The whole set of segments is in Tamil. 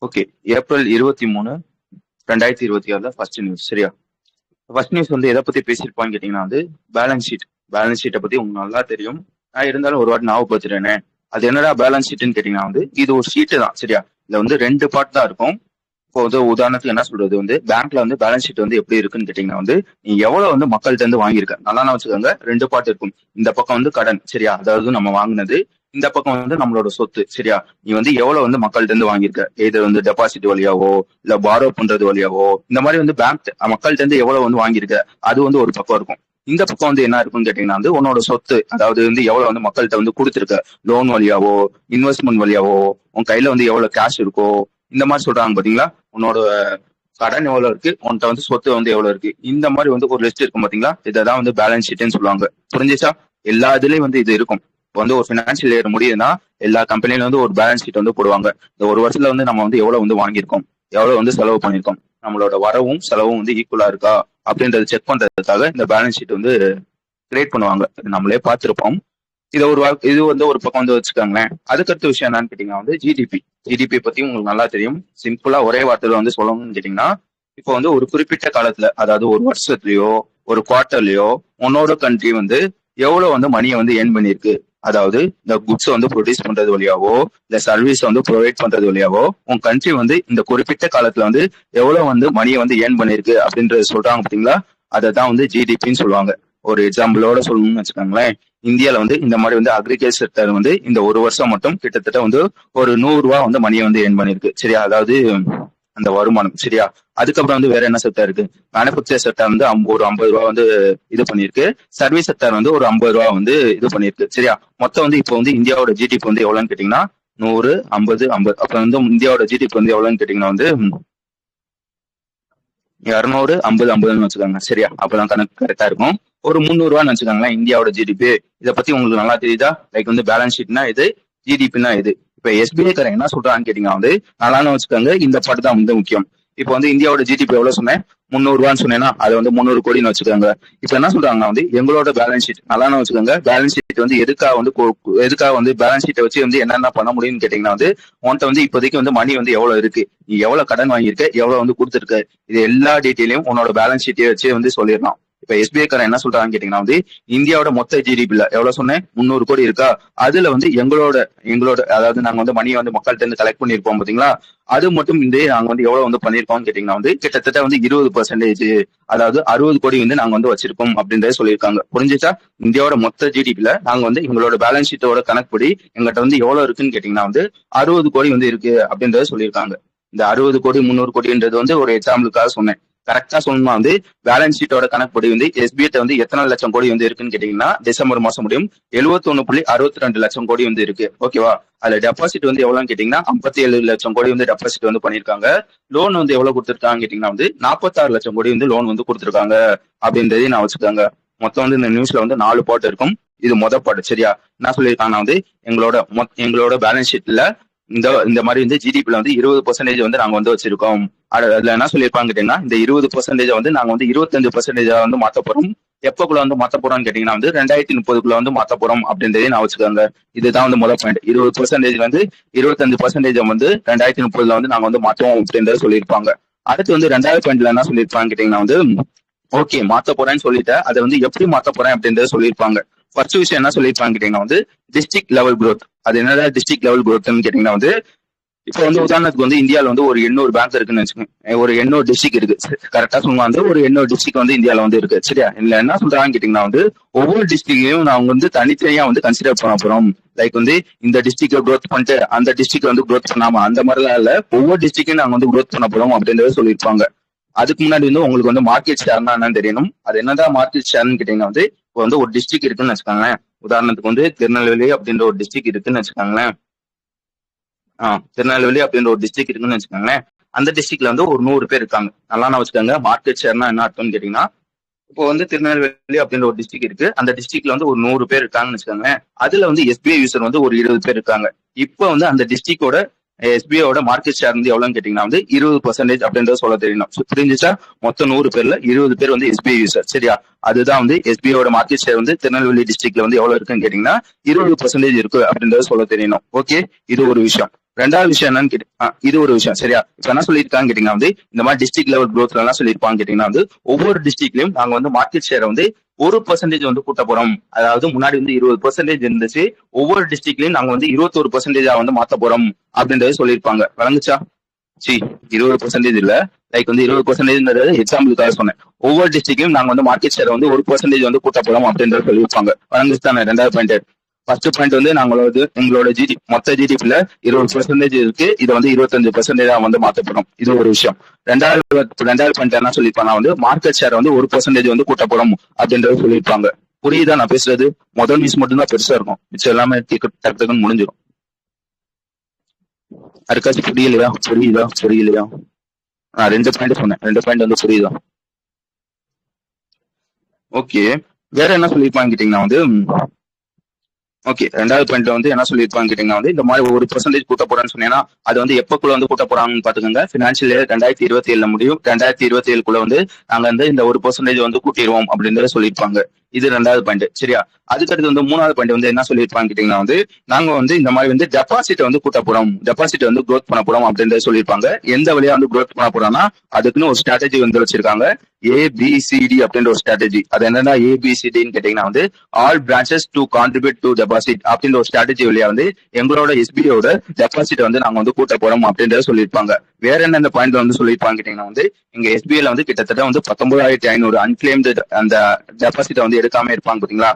ஓகே. April 23, 2026 first news. சரியா? ஃபர்ஸ்ட் நியூஸ் வந்து எதை பத்தி பேசியிருப்பான்னு கேட்டீங்கன்னா வந்து பேலன்ஸ் ஷீட். பேலன்ஸ் ஷீட்டை பத்தி உங்களுக்கு நல்லா தெரியும். நான் இருந்தாலும் ஒரு வாட்டி ஞாபகப்படுத்துறேனே. அது என்னடா பேலன்ஸ் ஷீட்னு கேட்டீங்கன்னா வந்து இது ஒரு ஷீட்டு தான். சரியா? இதுல வந்து 2 பார்ட் தான் இருக்கும். இப்போ வந்து உதாரணத்துக்கு என்ன சொல்றது வந்து பேங்க்ல வந்து பேலன்ஸ் ஷீட் வந்து எப்படி இருக்குன்னு கேட்டீங்கன்னா வந்து நீ எவ்வளவு வந்து மக்கள்கிட்ட இருந்து வாங்கியிருக்க நல்லா வச்சுக்கோங்க. 2 பார்ட் இருக்கும். இந்த பக்கம் வந்து கடன். சரியா? அதாவது நம்ம வாங்கினது. இந்த பக்கம் வந்து நம்மளோட சொத்து. சரியா? நீ வந்து எவ்வளவு வந்து மக்கள்கிட்ட இருந்து வாங்கியிருக்க, இது வந்து டெபாசிட் வழியாவோ இல்ல பாரோ பண்றது வழியாவோ இந்த மாதிரி வந்து பேங்க் மக்கள்கிட்ட இருந்து எவ்வளவு வந்து வாங்கியிருக்க அது வந்து ஒரு பக்கம் இருக்கும். இந்த பக்கம் வந்து என்ன இருக்குன்னு கேட்டீங்கன்னா வந்து உன்னோட சொத்து, அதாவது வந்து எவ்வளவு வந்து மக்கள்கிட்ட வந்து கொடுத்துருக்க, லோன் வழியாவோ இன்வெஸ்ட்மெண்ட் வழியாவோ உன் கையில வந்து எவ்வளவு கேஷ் இருக்கோ இந்த மாதிரி சொல்றாங்க பாத்தீங்களா. உன்னோட கடன் எவ்வளவு இருக்கு, உன்கிட்ட வந்து சொத்து வந்து எவ்வளவு இருக்கு, இந்த மாதிரி வந்து ஒரு லிஸ்ட் இருக்கும் பாத்தீங்களா. இதான் வந்து பேலன்ஸ் ஷீட்னு சொல்லுவாங்க. புரிஞ்சுச்சா? எல்லா இதுலயும் வந்து இது இருக்கும். இப்போ வந்து ஒரு ஃபினான்ஷியல் இயர் முடியுதுன்னா எல்லா கம்பெனிலும் வந்து ஒரு பேலன்ஸ் ஷீட் வந்து போடுவாங்க. இந்த ஒரு வருஷத்துல வந்து நம்ம வந்து எவ்வளவு வந்து வாங்கியிருக்கோம், எவ்வளவு வந்து செலவு பண்ணியிருக்கோம், நம்மளோட வரவும் செலவும் வந்து ஈக்குவலா இருக்கா அப்படின்றத செக் பண்றதுக்காக இந்த பேலன்ஸ் ஷீட் வந்து கிரியேட் பண்ணுவாங்க. நம்மளே பார்த்திருப்போம். இது வந்து ஒரு பக்கம் வந்து வச்சுக்கோங்களேன். அதுக்கடுத்த விஷயம் என்னன்னு கேட்டீங்கன்னா வந்து ஜிடிபி பத்தி உங்களுக்கு நல்லா தெரியும். சிம்பிளா ஒரே வார்த்தையில வந்து சொல்லணும்னு கேட்டீங்கன்னா இப்போ வந்து ஒரு குறிப்பிட்ட காலத்துல, அதாவது ஒரு வருஷத்துலயோ ஒரு குவார்டர்லயோ உன்னோட கண்ட்ரி வந்து எவ்வளவு வந்து மணியை வந்து ஏர்ன் பண்ணிருக்கு, அதாவது இந்த குட்ஸ் வந்து ப்ரொடியூஸ் பண்றது வழியாவோ இல்ல சர்வீஸ் வந்து ப்ரொவைட் பண்றது வழியாவோ உன் கண்ட்ரி வந்து இந்த குறிப்பிட்ட காலத்துல வந்து எவ்வளவு வந்து மணியை வந்து ஏர்ன் பண்ணிருக்கு அப்படின்றது சொல்றாங்க பாத்தீங்களா. அதை தான் வந்து ஜிடிபின்னு சொல்லுவாங்க. ஒரு எக்ஸாம்பிளோட சொல்லணும்னு வச்சுக்கோங்களேன். இந்தியால வந்து இந்த மாதிரி வந்து அக்ரிகல்ச்சர் செக்டர் வந்து இந்த ஒரு வருஷம் மட்டும் கிட்டத்தட்ட வந்து ஒரு 100 ரூபாய் வந்து மணியை வந்து ஏர்ன் பண்ணிருக்கு. சரியா? அதாவது அந்த வருமானம். சரியா? அதுக்கப்புறம் வந்து வேற என்ன செக்டர் இருக்கு, மேனுபேக்சர் செக்டர் வந்து ஒரு 50 ரூபா வந்து இது பண்ணிருக்கு. சர்வீஸ் செக்டர் வந்து ஒரு 50 ரூபா வந்து இது பண்ணிருக்கு. சரியா? மொத்தம் வந்து இப்போ வந்து இந்தியாவோட ஜிடிபி வந்து எவ்வளவுன்னு கேட்டீங்கன்னா 100, 50, 50. அப்புறம் வந்து இந்தியாவோட ஜிடிபி வந்து எவ்வளவுன்னு கேட்டீங்கன்னா வந்து 200, 50, 50ன்னு வச்சுக்கோங்க. சரியா? அப்பதான் கணக்கு கரெக்டா இருக்கும். ஒரு 300 ரூபான்னு வச்சுக்கோங்களேன் இந்தியாவோட ஜிடிபி. இதை பத்தி உங்களுக்கு நல்லா தெரியுதா? லைக் வந்து பேலன்ஸ் ஷீட்னா இது, ஜிடிபினா இது. இப்ப எஸ்பிஐ காரன் என்ன சொல்றான்னு கேட்டீங்கன்னா வந்து நல்லான்னு வச்சுக்கோங்க. இந்த பாட்டு தான் வந்து முக்கியம். இப்போ வந்து இந்தியாவோட ஜிடிபி எவ்வளவு சொன்னேன், 300 ரூபான்னு சொன்னேன்னா அது வந்து 300 கோடின்னு வச்சுக்கோங்க. இப்ப என்ன சொல்றாங்கன்னா வந்து எங்களோட பேலன்ஸ் ஷீட் நல்லான்னு வச்சுக்கோங்க. பேலன்ஸ் ஷீட் வந்து எதுக்காக வந்து பேலன்ஸ் ஷீட்டை வச்சு வந்து என்னென்ன பண்ண முடியும்னு கேட்டீங்கன்னா வந்து உன்கிட்ட வந்து இப்போதைக்கு வந்து மணி வந்து எவ்வளவு இருக்கு, நீ எவ்வளவு கடன் வாங்கியிருக்க, எவ்வளவு வந்து கொடுத்துருக்க, இது எல்லா டீட்டெயிலையும் உன்னோட பேலன்ஸ் ஷீட்டை வச்சு வந்து சொல்லிடலாம். இப்ப எஸ்பிஐ காரன் என்ன சொல்றான்னு கேட்டீங்கன்னா வந்து இந்தியாவோட மொத்த ஜிடிபில எவ்வளவு சொன்னேன், 300 கோடி இருக்கா. அதுல வந்து எங்களோட அதாவது நாங்க வந்து மணியை வந்து மக்கள்கிட்ட இருந்து கலெக்ட் பண்ணிருப்போம் பாத்தீங்களா. அது மட்டும் இந்த நாங்க வந்து எவ்வளவு வந்து பண்ணிருக்கோம்னு கேட்டீங்கன்னா வந்து கிட்டத்தட்ட வந்து 20%, அதாவது 60 கோடி வந்து நாங்க வந்து வச்சிருக்கோம் அப்படின்றத சொல்லியிருக்காங்க. புரிஞ்சுச்சா? இந்தியாவோட மொத்த ஜிடிபில நாங்க வந்து எங்களோட பேலன்ஸ் ஷீட்டோட கணக்குப்படி எங்கிட்ட வந்து எவ்வளவு இருக்குன்னு கேட்டீங்கன்னா வந்து 60 கோடி வந்து இருக்கு அப்படின்றத சொல்லியிருக்காங்க. இந்த 60 கோடி 300 கோடின்றது வந்து ஒரு எக்ஸாம்பிளுக்காக சொன்னேன். கரெக்டா சொல்லணும்னா வந்து பேலன்ஸ் ஷீட்டோட கணக்குப்படி வந்து எஸ்பிஐ வந்து எத்தனை லட்சம் கோடி வந்து இருக்குன்னு கேட்டீங்கன்னா டிசம்பர் மாசம் முடியும் 71.62 லட்சம் கோடி வந்து இருக்கு. ஓகேவா? அதுல டெபாசிட் வந்து எவ்வளவுன்னு கேட்டீங்கன்னா 57 லட்சம் கோடி வந்து டெபாசிட் வந்து பண்ணிருக்காங்க. லோன் வந்து எவ்வளவு கொடுத்துருக்காங்க கேட்டீங்கன்னா வந்து 46 லட்சம் கோடி வந்து லோன் வந்து கொடுத்துருக்காங்க அப்படின்றதையும் நான் வச்சுக்காங்க. மொத்தம் வந்து இந்த நியூஸ்ல வந்து 4 பாட்டு இருக்கும். இது பாட்டு. சரியா? என்ன சொல்லியிருக்காங்கன்னா வந்து எங்களோட பேலன்ஸ் ஷீட்ல இந்த மாதிரி வந்து ஜிடிபில வந்து 20% வந்து நாங்க வந்து வச்சிருக்கோம். அதுல என்ன சொல்லியிருப்பாங்க கேட்டீங்கன்னா இந்த 20% வந்து நாங்க வந்து 25% வந்து மாத்த போறோம். எப்பக்குள்ள வந்து மாத்த போறோம்னு கேட்டீங்கன்னா வந்து 2030 வந்து மாத்த போறோம் அப்படின்றதையும் நான் வச்சுக்கோங்க. இதுதான் வந்து முதல் பாயிண்ட். 20% வந்து 25% வந்து 2030 வந்து நாங்க வந்து மாத்துவோம் அப்படின்றத சொல்லியிருப்பாங்க. அடுத்து வந்து 2வது பாயிண்ட்ல என்ன சொல்லியிருப்பாங்க கேட்டீங்கன்னா வந்து ஓகே மாத்த போறேன்னு சொல்லிட்டு அதை வந்து எப்படி மாத்த போறேன் அப்படின்றத சொல்லியிருப்பாங்க. ஃபர்ஸ்ட் விஷயம் என்ன சொல்லியிருப்பாங்க கேட்டீங்கன்னா வந்து டிஸ்ட்ரிக்ட் லெவல் growth. அது என்னடா டிஸ்ட்ரிக்ட் லெவல் growthன்னு கேட்டீங்கன்னா வந்து இப்போ வந்து உதாரணத்துக்கு வந்து இந்தியாவில வந்து ஒரு 800 பேங்க் இருக்குன்னு வச்சுக்கோங்க. ஒரு 800 டிஸ்ட்ரிக்ட் இருக்கு. கரெக்டா சொல்லுவாங்க வந்து ஒரு 800 டிஸ்ட்ரிக்ட் வந்து இந்தியாவில வந்து இருக்கு. சரியா? இல்ல என்ன சொல்றாங்கன்னு கேட்டீங்கன்னா வந்து ஒவ்வொரு டிஸ்ட்ரிக்டையும் நாங்க வந்து தனித்தனியா வந்து கன்சிடர் பண்ண போறோம். லைக் வந்து இந்த டிஸ்ட்ரிக்ட growth பண்ணிட்டு அந்த டிஸ்ட்ரிக்ட் வந்து growth பண்ணாம அந்த மாதிரிலாம் இல்ல, ஒவ்வொரு டிஸ்ட்ரிக்டையும் நாங்க வந்து growth பண்ண போறோம் அப்படின்றத சொல்லியிருப்பாங்க. அதுக்கு முன்னாடி வந்து உங்களுக்கு வந்து மார்க்கெட் ஷேர்னா என்னன்னு தெரியணும். அது என்னதான் மார்க்கெட் ஷேர்னு கேட்டீங்கன்னா வந்து இப்போ வந்து ஒரு டிஸ்ட்ரிக்ட் இருக்குன்னு வச்சுக்கோங்களேன். உதாரணத்துக்கு வந்து திருநெல்வேலி அப்படின்ற ஒரு டிஸ்ட்ரிக்ட் இருக்குன்னு வச்சுக்கோங்களேன். திருநெல்வேலி அப்படின்ற ஒரு டிஸ்ட்ரிக்ட் இருக்குன்னு வச்சுக்கோங்களேன். அந்த டிஸ்ட்ரிக்ட்ல வந்து ஒரு 100 பேர் இருக்காங்க. நல்லா வச்சுக்கோங்க. மார்க்கெட் ஷேர்னா என்ன அர்த்தம்னு கேட்டீங்கன்னா இப்போ வந்து திருநெல்வேலி அப்படின்ற ஒரு டிஸ்ட்ரிக்ட் இருக்கு. அந்த டிஸ்ட்ரிக்ட்ல வந்து ஒரு 100 பேர் இருக்காங்கன்னு வச்சுக்கோங்களேன். அதுல வந்து எஸ்பிஐ யூசர் வந்து ஒரு 20 பேர் இருக்காங்க. இப்போ வந்து அந்த டிஸ்ட்ரிக்டோட எஸ்பிஐயோட மார்க்கெட் ஷேர் வந்து எவ்வளவுன்னு கேட்டீங்கன்னா வந்து 20% அப்படின்றத சொல்ல தெரியணும். புரிஞ்சுச்சா? மொத்தம் 100 பேர்ல 20 பேர் வந்து எஸ்பிஐ யூசர். சரியா? அதுதான் வந்து எஸ்பிஐயோட மார்க்கெட் ஷேர் வந்து திருநெல்வேலி டிஸ்ட்ரிக்ட்ல வந்து எவ்வளவு இருக்குன்னு கேட்டீங்கன்னா 20% இருக்கு அப்படின்றத சொல்ல தெரியணும். ஓகே, இது ஒரு விஷயம். ரெண்டாவது விஷயம் என்னன்னு இது ஒரு விஷயம் சரியா. இப்ப என்ன சொல்லியிருக்காங்க கேட்டீங்கன்னா வந்து இந்த மாதிரி டிஸ்ட்ரிக்ட் லெவல் க்ரோத்ல எல்லாம் சொல்லியிருப்பாங்க கேட்டீங்கன்னா வந்து ஒவ்வொரு டிஸ்ட்ரிக்ட்லயும் நாங்க வந்து மார்க்கெட் ஷேரை வந்து 1% வந்து கூட்ட போறோம். அதாவது முன்னாடி வந்து 20% இருந்துச்சு, ஒவ்வொரு டிஸ்ட்ரிக்ட்லயும் நாங்க வந்து 21% வந்து மாத்த போறோம் அப்படின்றது சொல்லியிருப்பாங்க. வழங்குச்சா? 20% இல்ல, லைக் வந்து 20% எக்ஸாம்பிளுக்காக சொன்னேன். ஒவ்வொரு டிஸ்ட்ரிக்ட்லயும் நாங்க வந்து மார்க்கெட் ஷேர் வந்து 1% வந்து கூட்ட போறோம் அப்படின்றத சொல்லியிருப்பாங்க. வழங்குச்சு தானே ரெண்டாவது பாயிண்ட். ஃபர்ஸ்ட் பாயிண்ட் வந்து எங்களோட மொத்த ஜிடிபில 20% இருக்கு, இதை வந்து 25% வந்து மாத்தப்படும். இது ஒரு விஷயம். ரெண்டாவது பாயிண்ட் என்ன சொல்லியிருப்பாங்க வந்து மார்க்கெட் ஷேர் வந்து 1% வந்து கூட்டப்படும் அப்படின்றத சொல்லியிருப்பாங்க. புரியுதா நான் பேசுறது? முதல் நியூஸ் மட்டும் தான் பெருசா இருக்கும், மிச்சம் எல்லாமே டக்குன்னு முடிஞ்சிடும். அதுக்காச்சும் புரியலையா? நான் 2 பாயிண்ட் சொன்னேன், 2 பாயிண்ட் வந்து புரியுதா? ஓகே, வேற என்ன சொல்லியிருப்பாங்க கேட்டீங்கன்னா வந்து ஓகே, ரெண்டாவது பாயிண்ட் வந்து என்ன சொல்லியிருப்பாங்க கேட்டீங்கன்னா வந்து இந்த மாதிரி 1% கூட்ட போறேன்னு சொன்னீங்கன்னா அது வந்து எப்பக்குள்ள வந்து கூட்ட போறாங்கன்னு பாத்துக்கோங்க. ஃபினான்ஷியல் இயர் 2027 முடியும். 2027 வந்து நாங்க வந்து இந்த 1% வந்து கூட்டிடுவோம் அப்படின்றத சொல்லியிருப்பாங்க. இது ரெண்டாவது பாயிண்ட் சரியா. அதுக்கடுத்து வந்து மூணாவது பாயிண்ட் வந்து என்ன சொல்லியிருப்பாங்க கேட்டீங்கன்னா வந்து நாங்க வந்து இந்த மாதிரி வந்து டெபாசிட் வந்து கூட்ட போறோம், டெபாசிட் வந்து க்ரோத் பண்ண போறோம் அப்படின்றத சொல்லியிருப்பாங்க. எந்த வழியா வந்து க்ரோத் பண்ண போறோம்னா அதுக்குன்னு ஒரு ஸ்ட்ராட்டஜி வந்து வச்சிருக்காங்க, ABCD அப்படின்ற ஒரு ஸ்ட்ராட்டஜி. அது என்னன்னா ABCDன்னு கேட்டீங்கன்னா வந்து all branches to contribute to deposit அப்படின்ற ஒரு ஸ்ட்ராட்டஜி வழியா வந்து எங்களோட SBIயோட டெபாசிட் வந்து நாங்க வந்து கூட்ட போறோம் அப்படின்றத சொல்லியிருப்பாங்க. வேற என்ன இந்த பாயிண்ட் வந்து சொல்லியிருப்பாங்க கேட்டீங்கன்னா வந்து எங்க SBIல வந்து கிட்டத்தட்ட வந்து 19,500 அன்கிளைம்டு அந்த டெபாசிட் வந்து எடுக்காம இருப்பாங்க பாத்தீங்களா,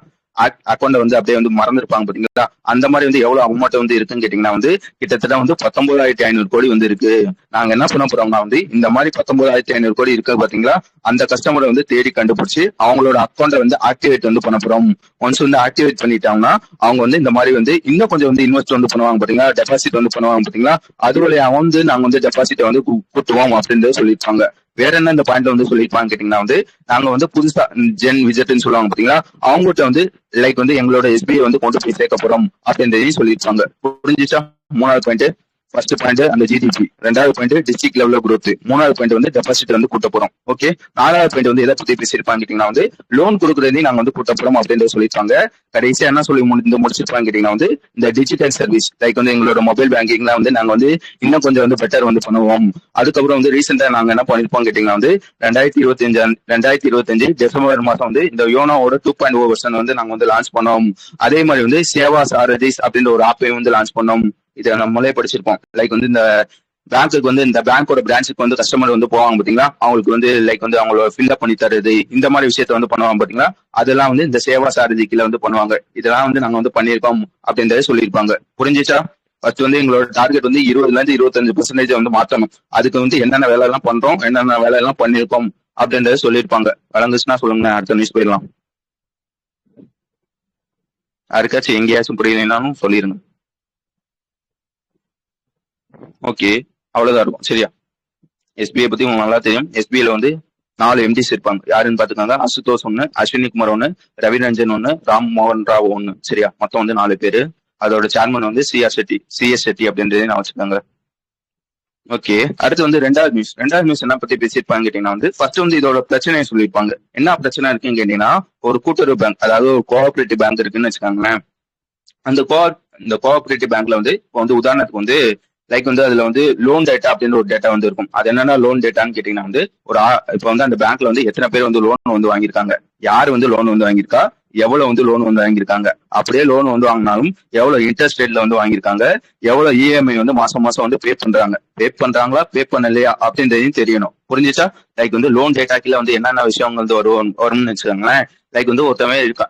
அக்கௌண்ட் வந்து அப்படியே வந்து மறந்துருப்பாங்க பாத்தீங்களா, அந்த மாதிரி வந்து எவ்வளவு அமௌண்ட் வந்து இருக்குன்னு கேட்டீங்கன்னா வந்து கிட்டத்தட்ட வந்து 19,500 கோடி வந்து இருக்கு. நாங்க என்ன பண்ண போறோம்னா வந்து இந்த மாதிரி 19,500 கோடி இருக்கு பாத்தீங்களா, அந்த கஸ்டமரை வந்து தேடி கண்டுபிடிச்சு அவங்களோட அக்கௌண்ட்டை வந்து ஆக்டிவேட் வந்து பண்ண போறோம். ஒன்ஸ் வந்து ஆக்டிவேட் பண்ணிட்டாங்கன்னா அவங்க வந்து இந்த மாதிரி வந்து இன்னும் கொஞ்சம் வந்து இன்வெஸ்ட் வந்து பண்ணுவாங்க பாத்தீங்களா, டெபாசிட் வந்து பண்ணுவாங்க பாத்தீங்களா, அது வழியா வந்து நாங்க வந்து டெபாசிட்டை வந்து கூட்டுவோம் அப்படின்றது சொல்லியிருப்பாங்க. வேற என்ன இந்த பாயிண்ட்ல வந்து சொல்லியிருப்பாங்க கேட்டீங்கன்னா வந்து நாங்க வந்து புதுசா ஜென் விஜெட்னு சொல்லுவாங்க பாத்தீங்களா, அவங்ககிட்ட வந்து லைக் வந்து எங்களோட SBI வந்து கொண்டு போய் சேர்க்க போறோம் அப்படின்றதையும் சொல்லியிருப்பாங்க. புரிஞ்சுச்சா? மூணாவது பாயிண்ட். ஃபர்ஸ்ட் பாயிண்ட் அந்த ஜிடிபி, ரெண்டாவது பாயிண்ட் டிஸ்ட்ரிக்ட் லெவல்ல growth, மூணாவது பாயிண்ட் வந்து டெபாசிட் வந்து கூட்ட போறோம். ஓகே, நாலாவது பாயிண்ட் வந்து எதை பத்தி பேசியிருப்பாங்க கேட்டீங்கன்னா வந்து லோன் கொடுக்குறதையும் நாங்க வந்து கூட்ட போறோம் அப்படின்றத சொல்லியிருப்பாங்க. கடைசியா என்ன சொல்லி முடிச்சிருப்பாங்க கேட்டீங்கன்னா வந்து இந்த டிஜிட்டல் சர்வீஸ் லைக் வந்து எங்களோட மொபைல் பேங்கிங்லாம் வந்து நாங்க வந்து இன்னும் கொஞ்சம் வந்து பெட்டர் வந்து பண்ணுவோம். அதுக்கப்புறம் வந்து ரீசெண்டா நாங்க என்ன பண்ணிருப்போம் கேட்டீங்கன்னா வந்து 2025 டிசம்பர் மாசம் வந்து இந்த யோனோவோட 2.0 வெர்ஷன் வந்து நாங்க வந்து லான்ச் பண்ணோம். அதே மாதிரி வந்து சேவா சாரதிஸ் அப்படின்ற ஒரு ஆப்பை வந்து லான்ச் பண்ணோம். இதை நம்மளே படிச்சிருப்போம். லைக் வந்து இந்த பேங்க்குக்கு வந்து இந்த பேங்கோட பிரான்ச்சுக்கு வந்து கஸ்டமர் வந்து போவாங்க பாத்தீங்களா, அவங்களுக்கு வந்து லைக் வந்து அவங்களோட ஃபில்அப் பண்ணி தருது, இந்த மாதிரி விஷயத்த வந்து பண்ணுவாங்க பாத்தீங்களா, அதெல்லாம் வந்து இந்த சேவா சாரதி கீழே வந்து பண்ணுவாங்க. இதெல்லாம் வந்து நாங்க வந்து பண்ணியிருக்கோம் அப்படின்றத சொல்லியிருப்பாங்க. புரிஞ்சிச்சா? ஃபர்ஸ்ட் வந்து எங்களோட டார்கெட் வந்து 20-25% வந்து மாற்றணும். அதுக்கு வந்து என்னென்ன வேலை எல்லாம் பண்றோம், என்னென்ன வேலை எல்லாம் பண்ணிருக்கோம் அப்படின்றத சொல்லியிருப்பாங்க. வழங்குச்சுன்னா சொல்லுங்க, அடுத்த நியூஸ் போயிடலாம். யாருக்காச்சும் எங்கேயாச்சும் புரியலைன்னாலும் சொல்லிருங்க. ஓகே, அவ்வளவுதான் இருக்கும் சரியா. SBI பத்தி உங்களுக்கு நல்லா தெரியும். SBIல வந்து 4 MDs இருப்பாங்க. யாருன்னு பாத்துக்காங்க, அசுதோஷ் ஒண்ணு, அஸ்வினி குமார் ஒண்ணு, ரவிரஞ்சன் ஒண்ணு, ராம் மோகன் ராவ் ஒண்ணு சரியா. மொத்தம் வந்து 4 பேரு. அதோட சேர்மன் வந்து CS செட்டி அப்படின்றதே நான் வச்சுக்காங்க. ஓகே, அடுத்து வந்து ரெண்டாவது நியூஸ் என்ன பத்தி பேசியிருப்பாங்க கேட்டீங்கன்னா வந்து ஃபர்ஸ்ட் வந்து இதோட பிரச்சனையை சொல்லியிருப்பாங்க. என்ன பிரச்சனை இருக்குன்னு கேட்டீங்கன்னா ஒரு கூட்டுறவு பேங்க், அதாவது ஒரு கோஆபரேட்டிவ் பேங்க் இருக்குன்னு வச்சுக்காங்களேன். இந்த கோஆபரேட்டிவ் பேங்க்ல வந்து இப்போ வந்து உதாரணத்துக்கு வந்து லைக் வந்து அதுல வந்து லோன் டேட்டா அப்படின்னு ஒரு டேட்டா வந்து இருக்கும். அது என்னன்னா லோன் டேட்டான்னு கேட்டீங்கன்னா வந்து இப்போ வந்து அந்த பேங்க்ல வந்து எத்தனை பேர் வந்து லோன் வந்து வாங்கியிருக்காங்க, யார் வந்து லோன் வந்து வாங்கியிருக்கா, எவ்வளவு வந்து லோன் வந்து வாங்கியிருக்காங்க, அப்படியே லோன் வந்து வாங்கினாலும் எவ்வளவு இன்ட்ரெஸ்ட் ரேட்ல வந்து வாங்கியிருக்காங்க, எவ்வளவு EMI வந்து மாசம் மாசம் வந்து பே பண்றாங்களா பே பண்ணலையா அப்படின்றதையும் தெரியணும். புரிஞ்சுச்சா? லைக் வந்து லோன் டேட்டா கீழே வந்து என்னென்ன விஷயம் வந்து வரும்னு வச்சுக்கோங்களேன். லைக் வந்து ஒருத்தவங்க இருக்கா,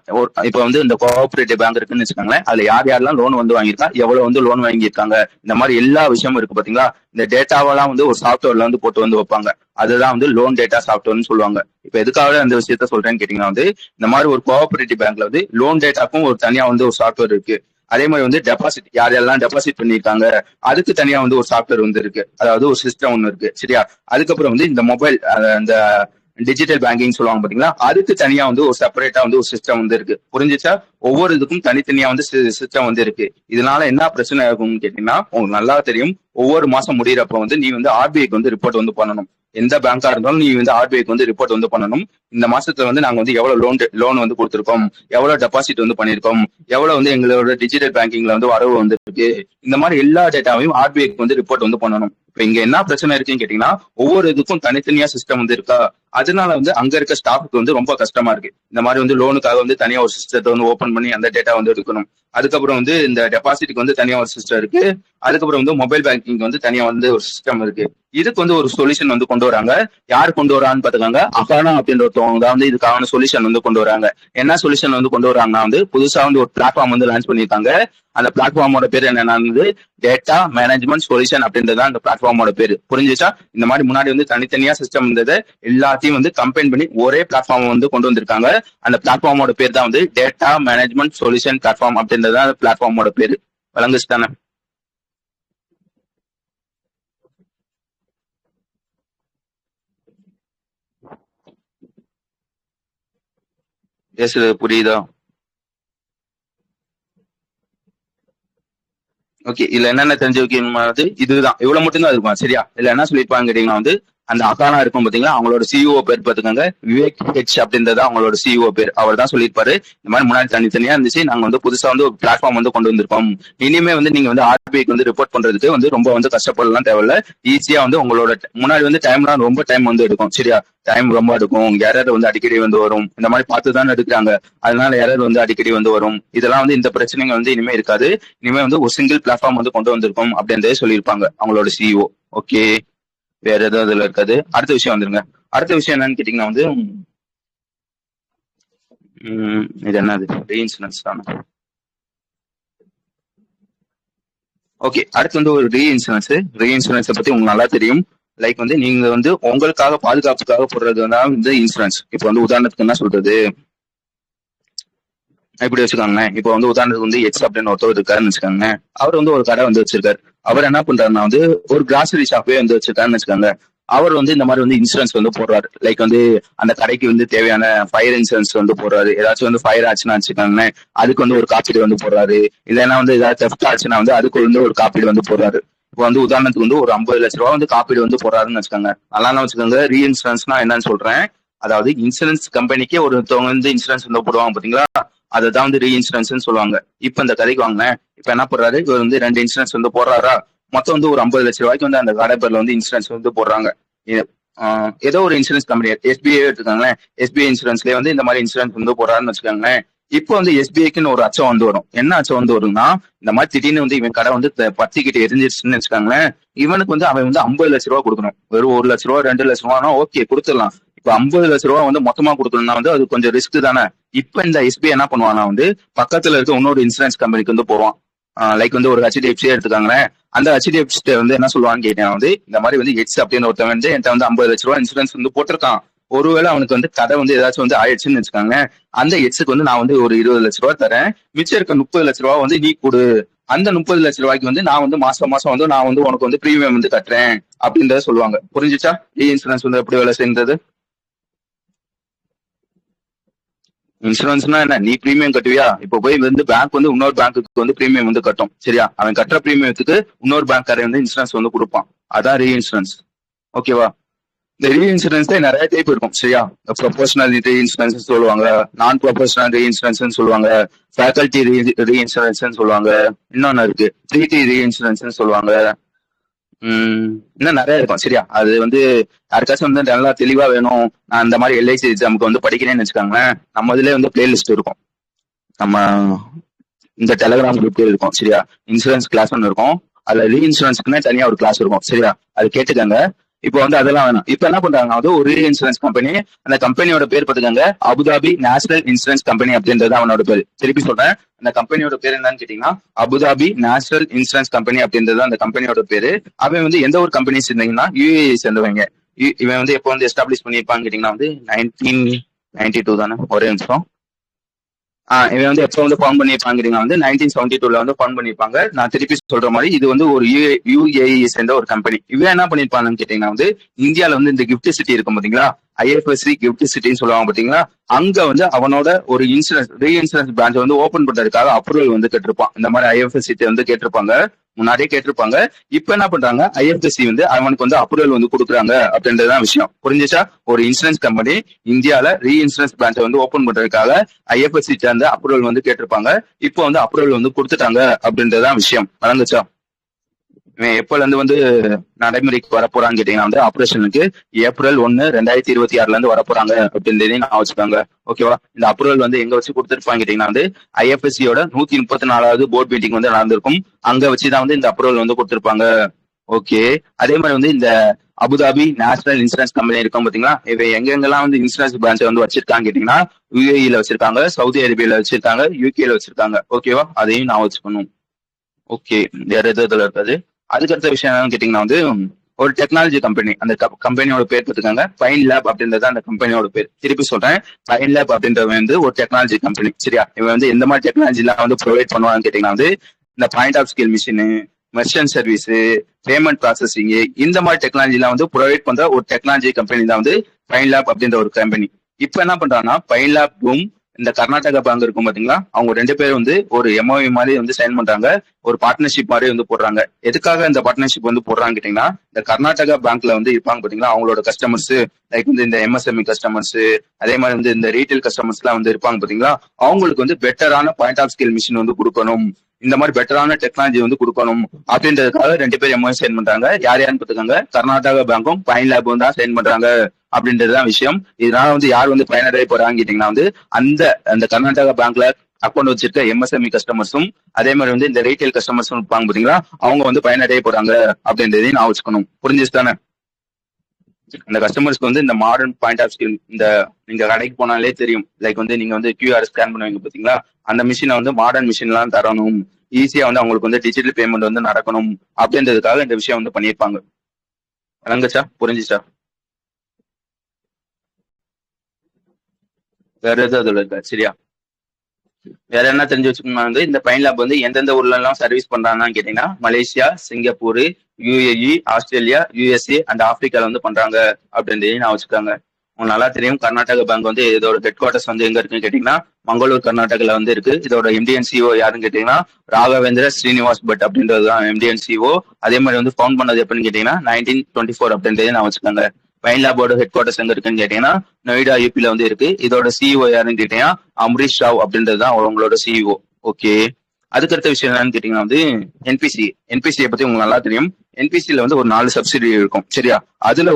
இப்ப வந்து இந்த கோஆபரேட்டிவ் பேங்க் இருக்குன்னு வச்சுக்கோங்களேன், அதுல யார் யாரெல்லாம் லோன் வந்து வாங்கியிருக்கா, எவ்வளவு வந்து லோன் வாங்கியிருக்காங்க, இந்த மாதிரி எல்லா விஷயமும் இருக்கு பாத்தீங்களா. இந்த டேட்டாவெல்லாம் வந்து ஒரு சாஃப்ட்வேர்ல வந்து போட்டு வந்து வைப்பாங்க. அதுதான் வந்து லோன் டேட்டா சாஃப்ட்வேர்னு சொல்லுவாங்க. இப்ப எதுக்காக அந்த விஷயத்த சொல்றேன்னு கேட்டீங்கன்னா வந்து இந்த மாதிரி ஒரு கோஆபரேட்டிவ் பேங்க்ல வந்து லோன் டேட்டாக்கும் ஒரு தனியா வந்து ஒரு சாஃப்ட்வேர் இருக்கு. அதே மாதிரி வந்து டெபாசிட் யாரெல்லாம் டெபாசிட் பண்ணியிருக்காங்க அதுக்கு தனியா வந்து ஒரு சாஃப்ட்வேர் வந்து இருக்கு, அதாவது ஒரு சிஸ்டம் ஒன்று இருக்கு சரியா. அதுக்கப்புறம் வந்து இந்த மொபைல் அந்த டிஜிட்டல் பேங்கிங் சொல்லுவாங்க பாத்தீங்களா, அதுக்கு தனியா வந்து ஒரு செப்பரேட்டா வந்து ஒரு சிஸ்டம் வந்து இருக்கு. புரிஞ்சுச்சா? ஒவ்வொரு இதுக்கும் தனித்தனியா வந்து சிஸ்டம் வந்து இருக்கு. இதனால என்ன பிரச்சனை ஆகும்னு கேட்டீங்கன்னா, உங்களுக்கு நல்லா தெரியும். ஒவ்வொரு மாசம் முடியறப்ப வந்து நீ வந்து ஆர்பிஐக்கு வந்து ரிப்போர்ட் வந்து பண்ணணும். எந்த பேங்கா இருந்தாலும் நீ வந்து ஆர்பிஐக்கு வந்து ரிப்போர்ட் வந்து பண்ணணும். இந்த மாசத்துல வந்து நாங்க வந்து எவ்வளவு லோன் வந்து கொடுத்திருக்கோம், எவ்வளவு டெபாசிட் வந்து பண்ணிருக்கோம், எவ்வளவு வந்து எங்களோட டிஜிட்டல் பேங்கிங்ல வந்து வரவு வந்து இருக்கு, இந்த மாதிரி எல்லா டேட்டாவையும் ஆர்பிஐக்கு வந்து ரிப்போர்ட் வந்து பண்ணணும். இப்ப இங்க என்ன பிரச்சனை இருக்குன்னு கேட்டீங்கன்னா, ஒவ்வொரு இதுக்கும் தனித்தனியா சிஸ்டம் வந்து இருக்கா. அதனால வந்து அங்க இருக்க ஸ்டாஃப்க்கு வந்து ரொம்ப கஷ்டமா இருக்கு. இந்த மாதிரி வந்து லோனுக்காக வந்து தனியா ஒரு சிஸ்டத்தை வந்து ஓபன் பண்ணி அந்த டேட்டா வந்து எடுக்கணும். அதுக்கப்புறம் வந்து இந்த டெபாசிட்டுக்கு வந்து தனியா ஒரு சிஸ்டம் இருக்கு. அதுக்கப்புறம் வந்து மொபைல் பேங்கிங் வந்து தனியா வந்து ஒரு சிஸ்டம் இருக்கு. இதுக்கு வந்து ஒரு சொல்யூஷன் வந்து கொண்டு வராங்க. யார் கொண்டு வரான்னு பாத்துக்காங்க, அகானா அப்படின்ற ஒருத்தவங்க தான் வந்து இதுக்கான சொல்யூஷன் வந்து கொண்டு வராங்க. என்ன சொல்யூஷன் வந்து கொண்டு வராங்கன்னா வந்து புதுசா வந்து ஒரு பிளாட்ஃபார்ம் வந்து லான்ச் பண்ணிருக்காங்க. அந்த பிளாட்ஃபார்மோட பேர் என்னன்னா வந்து டேட்டா மேனேஜ்மெண்ட் சொல்யூஷன் அப்படின்றதான் அந்த பிளாட்ஃபார்மோட பேரு. புரிஞ்சுச்சா? இந்த மாதிரி முன்னாடி வந்து தனித்தனியா சிஸ்டம் இருந்தது, எல்லாத்தையும் வந்து கம்பைன் பண்ணி ஒரே பிளாட்ஃபார்ம் வந்து கொண்டு வந்திருக்காங்க. அந்த பிளாட்ஃபார்மோட பேர் தான் வந்து டேட்டா மேனேஜ்மெண்ட் சொல்யூஷன் பிளாட்ஃபார்ம் அப்படின்றதான் அந்த பிளாட்ஃபார்மோட பேரு. வழங்குச்சு தானே? பேசுறது புரியுதா? ஓகே, இதுல என்னென்ன தெரிஞ்சு வைக்கணுமானது இதுதான். இவ்வளவு மட்டும் தான் இருக்கும். சரியா? இதுல என்ன சொல்லியிருப்பாங்க கேட்டீங்கன்னா வந்து அந்த அகானா இருக்கும் பாத்தீங்களா, அவங்களோட சிஇஓ பேர் பாத்துக்கோங்க, விவேக் ஹெச் அப்படின்றது அவங்களோட சிஇஓ பேர். அவர் தான் சொல்லியிருப்பாரு, இந்த மாதிரி முன்னாடி தனித்தனியா இருந்துச்சு, நாங்க வந்து புதுசா வந்து ஒரு பிளாட்ஃபார்ம் வந்து கொண்டு வந்திருக்கோம். இனிமே வந்து நீங்க வந்து ஆர்பிஐக்கு வந்து ரிப்போர்ட் பண்றதுக்கு வந்து ரொம்ப வந்து கஷ்டப்படலாம் தேவையில்ல. ஈஸியா வந்து உங்களோட முன்னாடி வந்து டைம்லாம் ரொம்ப டைம் வந்து எடுக்கும். சரியா? டைம் ரொம்ப எடுக்கும், எரர் வந்து அடிக்கடி வந்து வரும். இந்த மாதிரி பார்த்து தானே எடுக்கிறாங்க. அதனால எரர் வந்து அடிக்கடி வந்து வரும். இதெல்லாம் வந்து இந்த பிரச்சனைகள் வந்து இனிமே இருக்காது. இனிமே வந்து ஒரு சிங்கிள் பிளாட்ஃபார்ம் வந்து கொண்டு வந்திருக்கோம் அப்படின்றதே சொல்லியிருப்பாங்க அவங்களோட சிஇஓ. ஓகே, வேற ஏதாவது இதுல இருக்காது. அடுத்த விஷயம் வந்துருங்க. அடுத்த விஷயம் என்னன்னு கேட்டீங்கன்னா வந்து இது என்னது, ரீஇன்சூரன்ஸ் தானே. ஓகே, அடுத்து வந்து ஒரு ரீஇன்சூரன்ஸ் பத்தி உங்களுக்கு நல்லா தெரியும். லைக் வந்து நீங்க வந்து உங்களுக்காக பாதுகாப்புக்காக போடுறது வந்து இன்சூரன்ஸ். இப்போ வந்து உதாரணத்துக்கு என்ன சொல்றது, இப்படி வச்சுக்காங்களேன். இப்போ வந்து உதாரணத்துக்கு வந்து எக்ஸ் அப்படின்னு ஒருத்தர் இருக்காருன்னு வச்சுக்காங்க. அவர் வந்து ஒரு கடை வந்து வச்சிருக்காரு. அவர் என்ன பண்றாருன்னா வந்து ஒரு கிராசரி ஷாப்பே வந்து வச்சிருக்காருன்னு வச்சுக்காங்க. அவர் வந்து இந்த மாதிரி வந்து இன்சூரன்ஸ் வந்து போடுறாரு. லைக் வந்து அந்த கடைக்கு வந்து தேவையான ஃபயர் இன்சூரன்ஸ் வந்து போடுறாரு. ஏதாச்சும் வந்து ஃபயர் ஆச்சுன்னா வச்சுக்காங்களேன், அதுக்கு வந்து ஒரு காப்பீடு வந்து போடுறாரு. இல்லைன்னா வந்து ஏதாவது தெஃப்ட் ஆச்சுன்னா வந்து அதுக்கு வந்து ஒரு காப்பீடு வந்து போடுறாரு. இப்போ வந்து உதாரணத்துக்கு வந்து ஒரு 50 லட்ச ரூபா வந்து காப்பீடு வந்து போடுறாருன்னு வச்சுக்கோங்க. நல்லா வச்சுக்கோங்க, ரீஇன்சூரன்ஸ்னா என்னன்னு சொல்றேன். அதாவது இன்சூரன்ஸ் கம்பெனிக்கே ஒருத்தவங்க வந்து இன்சூரன்ஸ் வந்து போடுவாங்க பாத்தீங்களா, அதுதான் வந்து ரீஇன்சூரன்ஸ் சொல்லுவாங்க. இப்ப இந்த கதைக்கு வாங்க. இப்ப என்ன பண்றாரு, இவர் வந்து 2 இன்சூரன்ஸ் வந்து போடுறாரா, மொத்தம் வந்து ஒரு 50 லட்ச ரூபாய்க்கு வந்து அந்த கடை பேர்ல வந்து இன்சூரன்ஸ் வந்து போடுறாங்க. ஏதோ ஒரு இன்சூரன்ஸ் கம்பெனி எஸ்பிஐ எடுத்துக்காங்களேன். எஸ்பிஐ இன்சூரன்ஸ்லயே வந்து இந்த மாதிரி இன்சூரன்ஸ் வந்து போடுறாருன்னு வச்சுக்கோங்களேன். இப்போ வந்து எஸ்பிஐக்குன்னு ஒரு அச்சம் வந்து வரும். என்ன அச்சம் வந்து வரும்னா, இந்த மாதிரி திடீர்னு வந்து இவன் கடை வந்து பத்திக்கிட்டு எரிஞ்சிருச்சுன்னு வச்சுக்காங்களேன், இவனுக்கு வந்து அவன் வந்து 50 லட்ச ரூபா கொடுக்கணும். வெறும் 1 லட்ச ரூபா 2 லட்ச ரூபானா ஓகே கொடுத்துடலாம். இப்ப 50 லட்ச ரூபா வந்து மொத்தமா கொடுக்கணும்னா வந்து அது கொஞ்சம் ரிஸ்க் தானே. இப்ப இந்த எஸ்பிஐ என்ன பண்ணுவானா வந்து பக்கத்துல இருக்க இன்னொரு இன்சூரன்ஸ் கம்பெனிக்கு வந்து போவான். லைக் வந்து ஒரு ஹெச்டிஎஃப்சி எடுத்துக்காங்களேன். அந்த ஹெச்டிஎஃப்சி வந்து என்ன சொல்லுவான்னு கேட்டேன் வந்து, இந்த மாதிரி வந்து எக்ஸ் அப்படின்னு ஒருத்தன் வந்து என்கிட்ட வந்து 50 லட்ச ரூபா இன்சூரன்ஸ் வந்து போட்டிருக்கான். ஒருவேளை அவனுக்கு வந்து கடை வந்து ஏதாச்சும் வந்து ஆயிடுச்சுன்னு வச்சுக்காங்க, அந்த எக்ஸுக்கு வந்து நான் வந்து ஒரு 20 லட்ச ரூபா தரேன், மிச்சம் இருக்க 30 லட்ச ரூபா வந்து நீ கொடு. அந்த 30 லட்ச ரூபாய்க்கு வந்து நான் வந்து மாசம் மாசம் வந்து நான் வந்து உனக்கு வந்து பிரீமியம் வந்து கட்டுறேன் அப்படின்றத சொல்லுவாங்க. புரிஞ்சுச்சா? இன்சூரன்ஸ் வந்து எப்படி வேலை செய்யறது? இன்சூரன்ஸ்னா என்ன, நீ பிரீமியம் கட்டுவியா? இப்ப போய் வந்து பேங்க் வந்து இன்னொரு பேங்க்குக்கு வந்து பிரீமியம் வந்து கட்டும். சரியா? அவன் கட்டுற பிரீமியத்துக்கு இன்னொரு பேங்க்காரன் வந்து இன்சூரன்ஸ் வந்து கொடுப்பான். அதான் ரீஇன்சூரன்ஸ். ஓகேவா? இந்த ரீஇன்சூரன்ஸ்ல நிறைய டைப் இருக்கும். சரியா? ப்ரொபோஷனல் ரீஇன்சூரன்ஸ் சொல்லுவாங்க, நான் ப்ரொபோஷனல் ரீஇன்சூரன்ஸ் சொல்லுவாங்க, ஃபேக்கல்டி ரீஇன்சூரன்ஸ் சொல்லுவாங்க, இன்னொன்னு இருக்கு ட்ரீட்டி ரீஇன்சூரன்ஸ் சொல்லுவாங்க. இன்னும் நிறைய இருக்கும். சரியா? அது வந்து யாருக்காச்சும் வந்து நல்லா தெளிவா வேணும், நான் இந்த மாதிரி எல்ஐசி எக்ஸாமுக்கு வந்து படிக்கிறேன்னு வச்சுக்காங்களேன், நம்ம இதுல வந்து பிளேலிஸ்ட் இருக்கும். நம்ம இந்த டெலிகிராம் குரூப்ல இருக்கும். சரியா? இன்சூரன்ஸ் கிளாஸ் ஒன்று இருக்கும். அதுல ரீஇன்சூரன்ஸ்க்குன்னே தனியா ஒரு கிளாஸ் இருக்கும். சரியா? அது கேட்டுக்கங்க. இப்போ வந்து அதெல்லாம் வேணாம். இப்ப என்ன பண்றாங்க வந்து ஒரு ரீஇன்சூரன்ஸ் கம்பெனி, அந்த கம்பெனியோட பேர் பார்த்துக்கங்க, அபுதாபி நேஷனல் இன்சூரன்ஸ் கம்பெனி அப்படின்றது அவனோட பேர். திருப்பி சொல்றேன், அந்த கம்பெனியோட பேர் என்னன்னு கேட்டீங்கன்னா அபுதாபி நேஷனல் இன்சூரன்ஸ் கம்பெனி அப்படின்றது அந்த கம்பெனியோட பேரு. அவன் வந்து எந்த ஒரு கம்பெனி சேர்ந்தீங்கன்னா யூஏ சேர்ந்தவங்க. இவன் வந்து எப்போ வந்து எஸ்டாப்ளிஷ் பண்ணியிருப்பான்னு கேட்டீங்கன்னா வந்து 1992 தானே. ஒரே நிமிஷம். இவன் வந்து எப்போ வந்து ஃபார்ம் பண்ணியிருப்பாங்க வந்து 1972 வந்து ஃபார்ம் பண்ணியிருப்பாங்க. நான் திருப்பி சொல்ற மாதிரி இது வந்து ஒரு யுஏஇ சேர்ந்த ஒரு கம்பெனி. இவன் என்ன பண்ணியிருப்பாங்கன்னு கேட்டீங்கன்னா வந்து இந்தியால வந்து இந்த கிஃப்ட் சிட்டி இருக்கும் பாத்தீங்களா, ஐஎஃப்எஸ்சி கிஃப்ட் சிட்டின்னு சொல்லுவாங்க பாத்தீங்களா, அங்க வந்து அவனோட ஒரு இன்சூரன்ஸ் பிரான்ச் வந்து ஓபன் பண்றதுக்காக அப்ரூவல் வந்து கேட்டிருப்பான். இந்த மாதிரி ஐஎஃப்எஸ்சி வந்து கேட்டிருப்பாங்க, முன்னாடியே கேட்டிருப்பாங்க. இப்ப என்ன பண்றாங்க, ஐஎஃப்எஸ்சி வந்து அவனுக்கு வந்து அப்ரூவல் வந்து கொடுக்குறாங்க அப்படின்றதுதான் விஷயம். புரிஞ்சுச்சா? ஒரு இன்சூரன்ஸ் கம்பெனி இந்தியால இன்சூரன்ஸ் பிரான்ச் வந்து ஓபன் பண்றதுக்காக ஐஎஃப்எஸ்சி சேர்ந்த அப்ரூவல் வந்து கேட்டிருப்பாங்க. இப்போ வந்து அப்ரூவல் வந்து கொடுத்துட்டாங்க அப்படின்றதுதான் விஷயம். வழங்குச்சா? எப்பல இருந்து வந்து நடைமுறைக்கு வரப்போறான்னு கேட்டீங்கன்னா வந்து ஆபரேஷனுக்கு ஏப்ரல் 1, 2026 இருந்து வரப்போறாங்க அப்படின்றதையும் நான் வச்சுக்காங்க. ஓகேவா? இந்த அப்ரூவல் வந்து எங்க வச்சு கொடுத்துருப்பாங்க கேட்டீங்கன்னா வந்து ஐஎஃப்எஸ்சியோட 134வது போர்ட் மீட்டிங் வந்து நடந்திருக்கும். அங்க வச்சுதான் வந்து இந்த அப்ரூவல் வந்து கொடுத்திருப்பாங்க. ஓகே. அதே மாதிரி வந்து இந்த அபுதாபி நேஷனல் இன்சூரன்ஸ் கம்பெனி இருக்கும் பாத்தீங்களா, இவ எங்கெங்கெல்லாம் வந்து இன்சூரன்ஸ் பிரான்ச் வந்து வச்சிருக்காங்க கேட்டீங்கன்னா யுஏஇல வச்சிருக்காங்க, சவுதி அரேபியால வச்சிருக்காங்க, யூகேல வச்சிருக்காங்க. ஓகேவா? அதையும் நான் வச்சுக்கணும். ஓகே. வேற எதுல இருக்காது. அதுக்கடுத்த விஷயம் என்னன்னு கேட்டீங்கன்னா வந்து ஒரு டெக்னாலஜி கம்பெனி. அந்த கம்பெனியோட பேர் பார்த்துக்காங்க, பைன் லேப் அப்படின்றது அந்த கம்பெனியோட பேர். திருப்பி சொல்றேன், பைன் லேப் அப்படின்றது வந்து ஒரு டெக்னாலஜி கம்பெனி. சரியா? இவன் வந்து எந்த மாதிரி டெக்னாலஜி எல்லாம் வந்து ப்ரொவைட் பண்ணுவான்னு கேட்டீங்கன்னா வந்து இந்த point of scale machine, merchant service, payment processing, இந்த மாதிரி டெக்னாலஜி எல்லாம் வந்து ப்ரொவைட் பண்ற ஒரு டெக்னாலஜி கம்பெனி தான் வந்து பைன் லேப் அப்படின்ற ஒரு கம்பெனி. இப்ப என்ன பண்றாங்கன்னா பைன் லேப்பும் இந்த கர்நாடகா பேங்க் இருக்கும் பாத்தீங்களா, அவங்க 2 பேரும் வந்து ஒரு எம்ஓவி மாதிரி வந்து சைன் பண்றாங்க, ஒரு பார்ட்னர்ஷிப் மாதிரி வந்து போடுறாங்க. எதுக்காக இந்த பார்ட்னர்ஷிப் வந்து போடுறாங்க கேட்டீங்கன்னா, இந்த கர்நாடகா பேங்க்ல வந்து இருப்பாங்க பாத்தீங்களா, அவங்களோட கஸ்டமர்ஸ், லைக் வந்து இந்த எம்எஸ்எம்இ கஸ்டமர்ஸ், அதே மாதிரி வந்து இந்த ரீட்டைல் கஸ்டமர்ஸ் எல்லாம் வந்து இருப்பாங்க பாத்தீங்களா, அவங்களுக்கு வந்து பெட்டரான பாயிண்ட் ஆஃப் ஸ்கேல் மிஷின் வந்து கொடுக்கணும், இந்த மாதிரி பெட்டரான டெக்னாலஜி வந்து கொடுக்கணும் அப்படின்றதுக்காக 2 பேர் எம்ஓவி சைன் பண்றாங்க. யார் யாருன்னு பாத்துக்காங்க, கர்நாடகா பேங்கும் பைன் லேபும் தான் சைன் பண்றாங்க அப்படின்றதுதான் விஷயம். இதனால வந்து யார் வந்து பயனடைய போறாங்க கேட்டீங்கன்னா வந்து அந்த கர்நாடகா பேங்க்ல அக்கௌண்ட் வச்சிருக்க எம்எஸ்எம்இ கஸ்டமர்ஸும் அதே மாதிரி வந்து இந்த ரீட்டைல் கஸ்டமர்ஸும் இருப்பாங்க பாத்தீங்களா, அவங்க வந்து பயனடைய போறாங்க அப்படின்றதையும் நான் வச்சுக்கணும். புரிஞ்சுச்சு தானே? இந்த கஸ்டமர்ஸ்க்கு வந்து இந்த மாடர்ன் பாயிண்ட் ஆஃப் ஸ்கேல், இந்த நீங்க கடைக்கு போனாலே தெரியும், லைக் வந்து நீங்க வந்து கியூஆர் ஸ்கேன் பண்ணுவீங்க பாத்தீங்களா, அந்த மிஷினை வந்து மாடர்ன் மிஷின் எல்லாம் தரணும், ஈஸியா வந்து அவங்களுக்கு வந்து டிஜிட்டல் பேமெண்ட் வந்து நடக்கணும் அப்படின்றதுக்காக இந்த விஷயம் வந்து பண்ணியிருப்பாங்க. விளங்குச்சா? புரிஞ்சுச்சா? வேற எதுவும் அதுல இருக்கா? சரியா? வேற என்ன தெரிஞ்சு வச்சுக்கோங்க வந்து இந்த பைன் லேப் வந்து எந்தெந்த ஊர்ல எல்லாம் சர்வீஸ் பண்றாங்கன்னு கேட்டீங்கன்னா Malaysia, Singapore, UAE, Australia, USA and ஆப்பிரிக்கால வந்து பண்றாங்க அப்படின்றதையும் நான் வச்சுக்காங்க. உங்களுக்கு நல்லா தெரியும், கர்நாடகா பேங்க் வந்து இதோட ஹெட் குவார்டர்ஸ் வந்து எங்க இருக்குன்னு கேட்டீங்கன்னா மங்களூர், கர்நாடகால வந்து இருக்கு. இதோட எம்டிஎன் சிஓ யாருன்னு கேட்டீங்கன்னா ராகவேந்திர ஸ்ரீனிவாஸ் பட் அப்படின்றது தான் எம்டிஎன் சிஓ. அதே மாதிரி வந்து ஃபவுண்ட் பண்ணது எப்படின்னு கேட்டீங்கன்னா 1924 அப்படின்றதையும் நான் வச்சுக்காங்க. பைன் லேபோட ஹெட் குவார்டர்ஸ் எங்க இருக்குன்னு கேட்டீங்கன்னா நொய்டா, யூபில வந்து இருக்கு. இதோட சிஇஓ யாருன்னு கேட்டீங்கன்னா அம்ரீஷ் ராவ் அப்படின்றது தான் அவங்களோட சிஇஓ. ஓகே. அதுக்கடுத்த விஷயம் என்னன்னு கேட்டீங்கன்னா வந்து என்பிசியை பத்தி உங்களுக்கு நல்லா தெரியும். என்பிசில வந்து ஒரு 4 சப்சிடி இருக்கும். சரியா? அதுல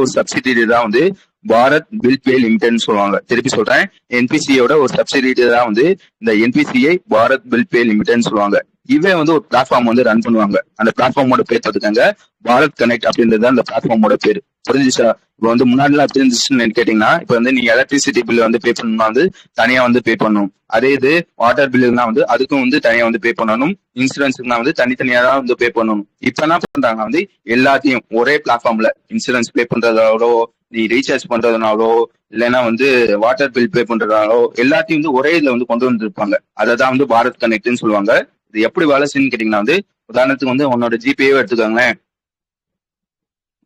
ஒரு சப்சிடி தான் வந்து பாரத் பில் பே லிமிடெட்னு சொல்லுவாங்க. திருப்பி சொல்றேன், என்பிசியோட ஒரு சப்சிடி தான் வந்து இந்த என்பிசிஐ பாரத் பில் பே லிமிடெட்னு சொல்லுவாங்க. இவன் வந்து ஒரு பிளாட்ஃபார்ம் வந்து ரன் பண்ணுவாங்க. அந்த பிளாட்ஃபார்மோட பேர் பார்த்துக்காங்க பாரத் கனெக்ட் அப்படின்றது அந்த பிளாட்ஃபார்மோட பேர். புரிஞ்சுச்சா? இப்போ வந்து முன்னாடி எல்லாம் எப்படி இருந்துச்சுன்னு கேட்டீங்கன்னா, இப்போ வந்து நீங்க எலக்ட்ரிசிட்டி பில் வந்து பே பண்ணணும்னா வந்து தனியா வந்து பே பண்ணணும். அதே இது வாட்டர் பில்லுனா வந்து அதுக்கும் வந்து தனியா வந்து பே பண்ணணும். இன்சூரன்ஸ்க்குனா வந்து தனித்தனியா தான் வந்து பே பண்ணணும். இப்ப என்ன பண்றாங்க வந்து எல்லாத்தையும் ஒரே பிளாட்ஃபார்ம்ல இன்சூரன்ஸ் பே பண்றதாலோ, நீ ரீசார்ஜ் பண்றதுனாலோ, இல்லைன்னா வந்து வாட்டர் பில் பே பண்றதாலோ எல்லாத்தையும் வந்து ஒரே இதுல வந்து கொண்டு வந்துருப்பாங்க. அதை தான் வந்து பாரத் கனெக்ட்னு சொல்லுவாங்க. இது எப்படி வேலை செய்யுன்னு கேட்டீங்கன்னா வந்து உதாரணத்துக்கு வந்து உன்னோட ஜிபேயோ எடுத்துக்கோங்களேன்.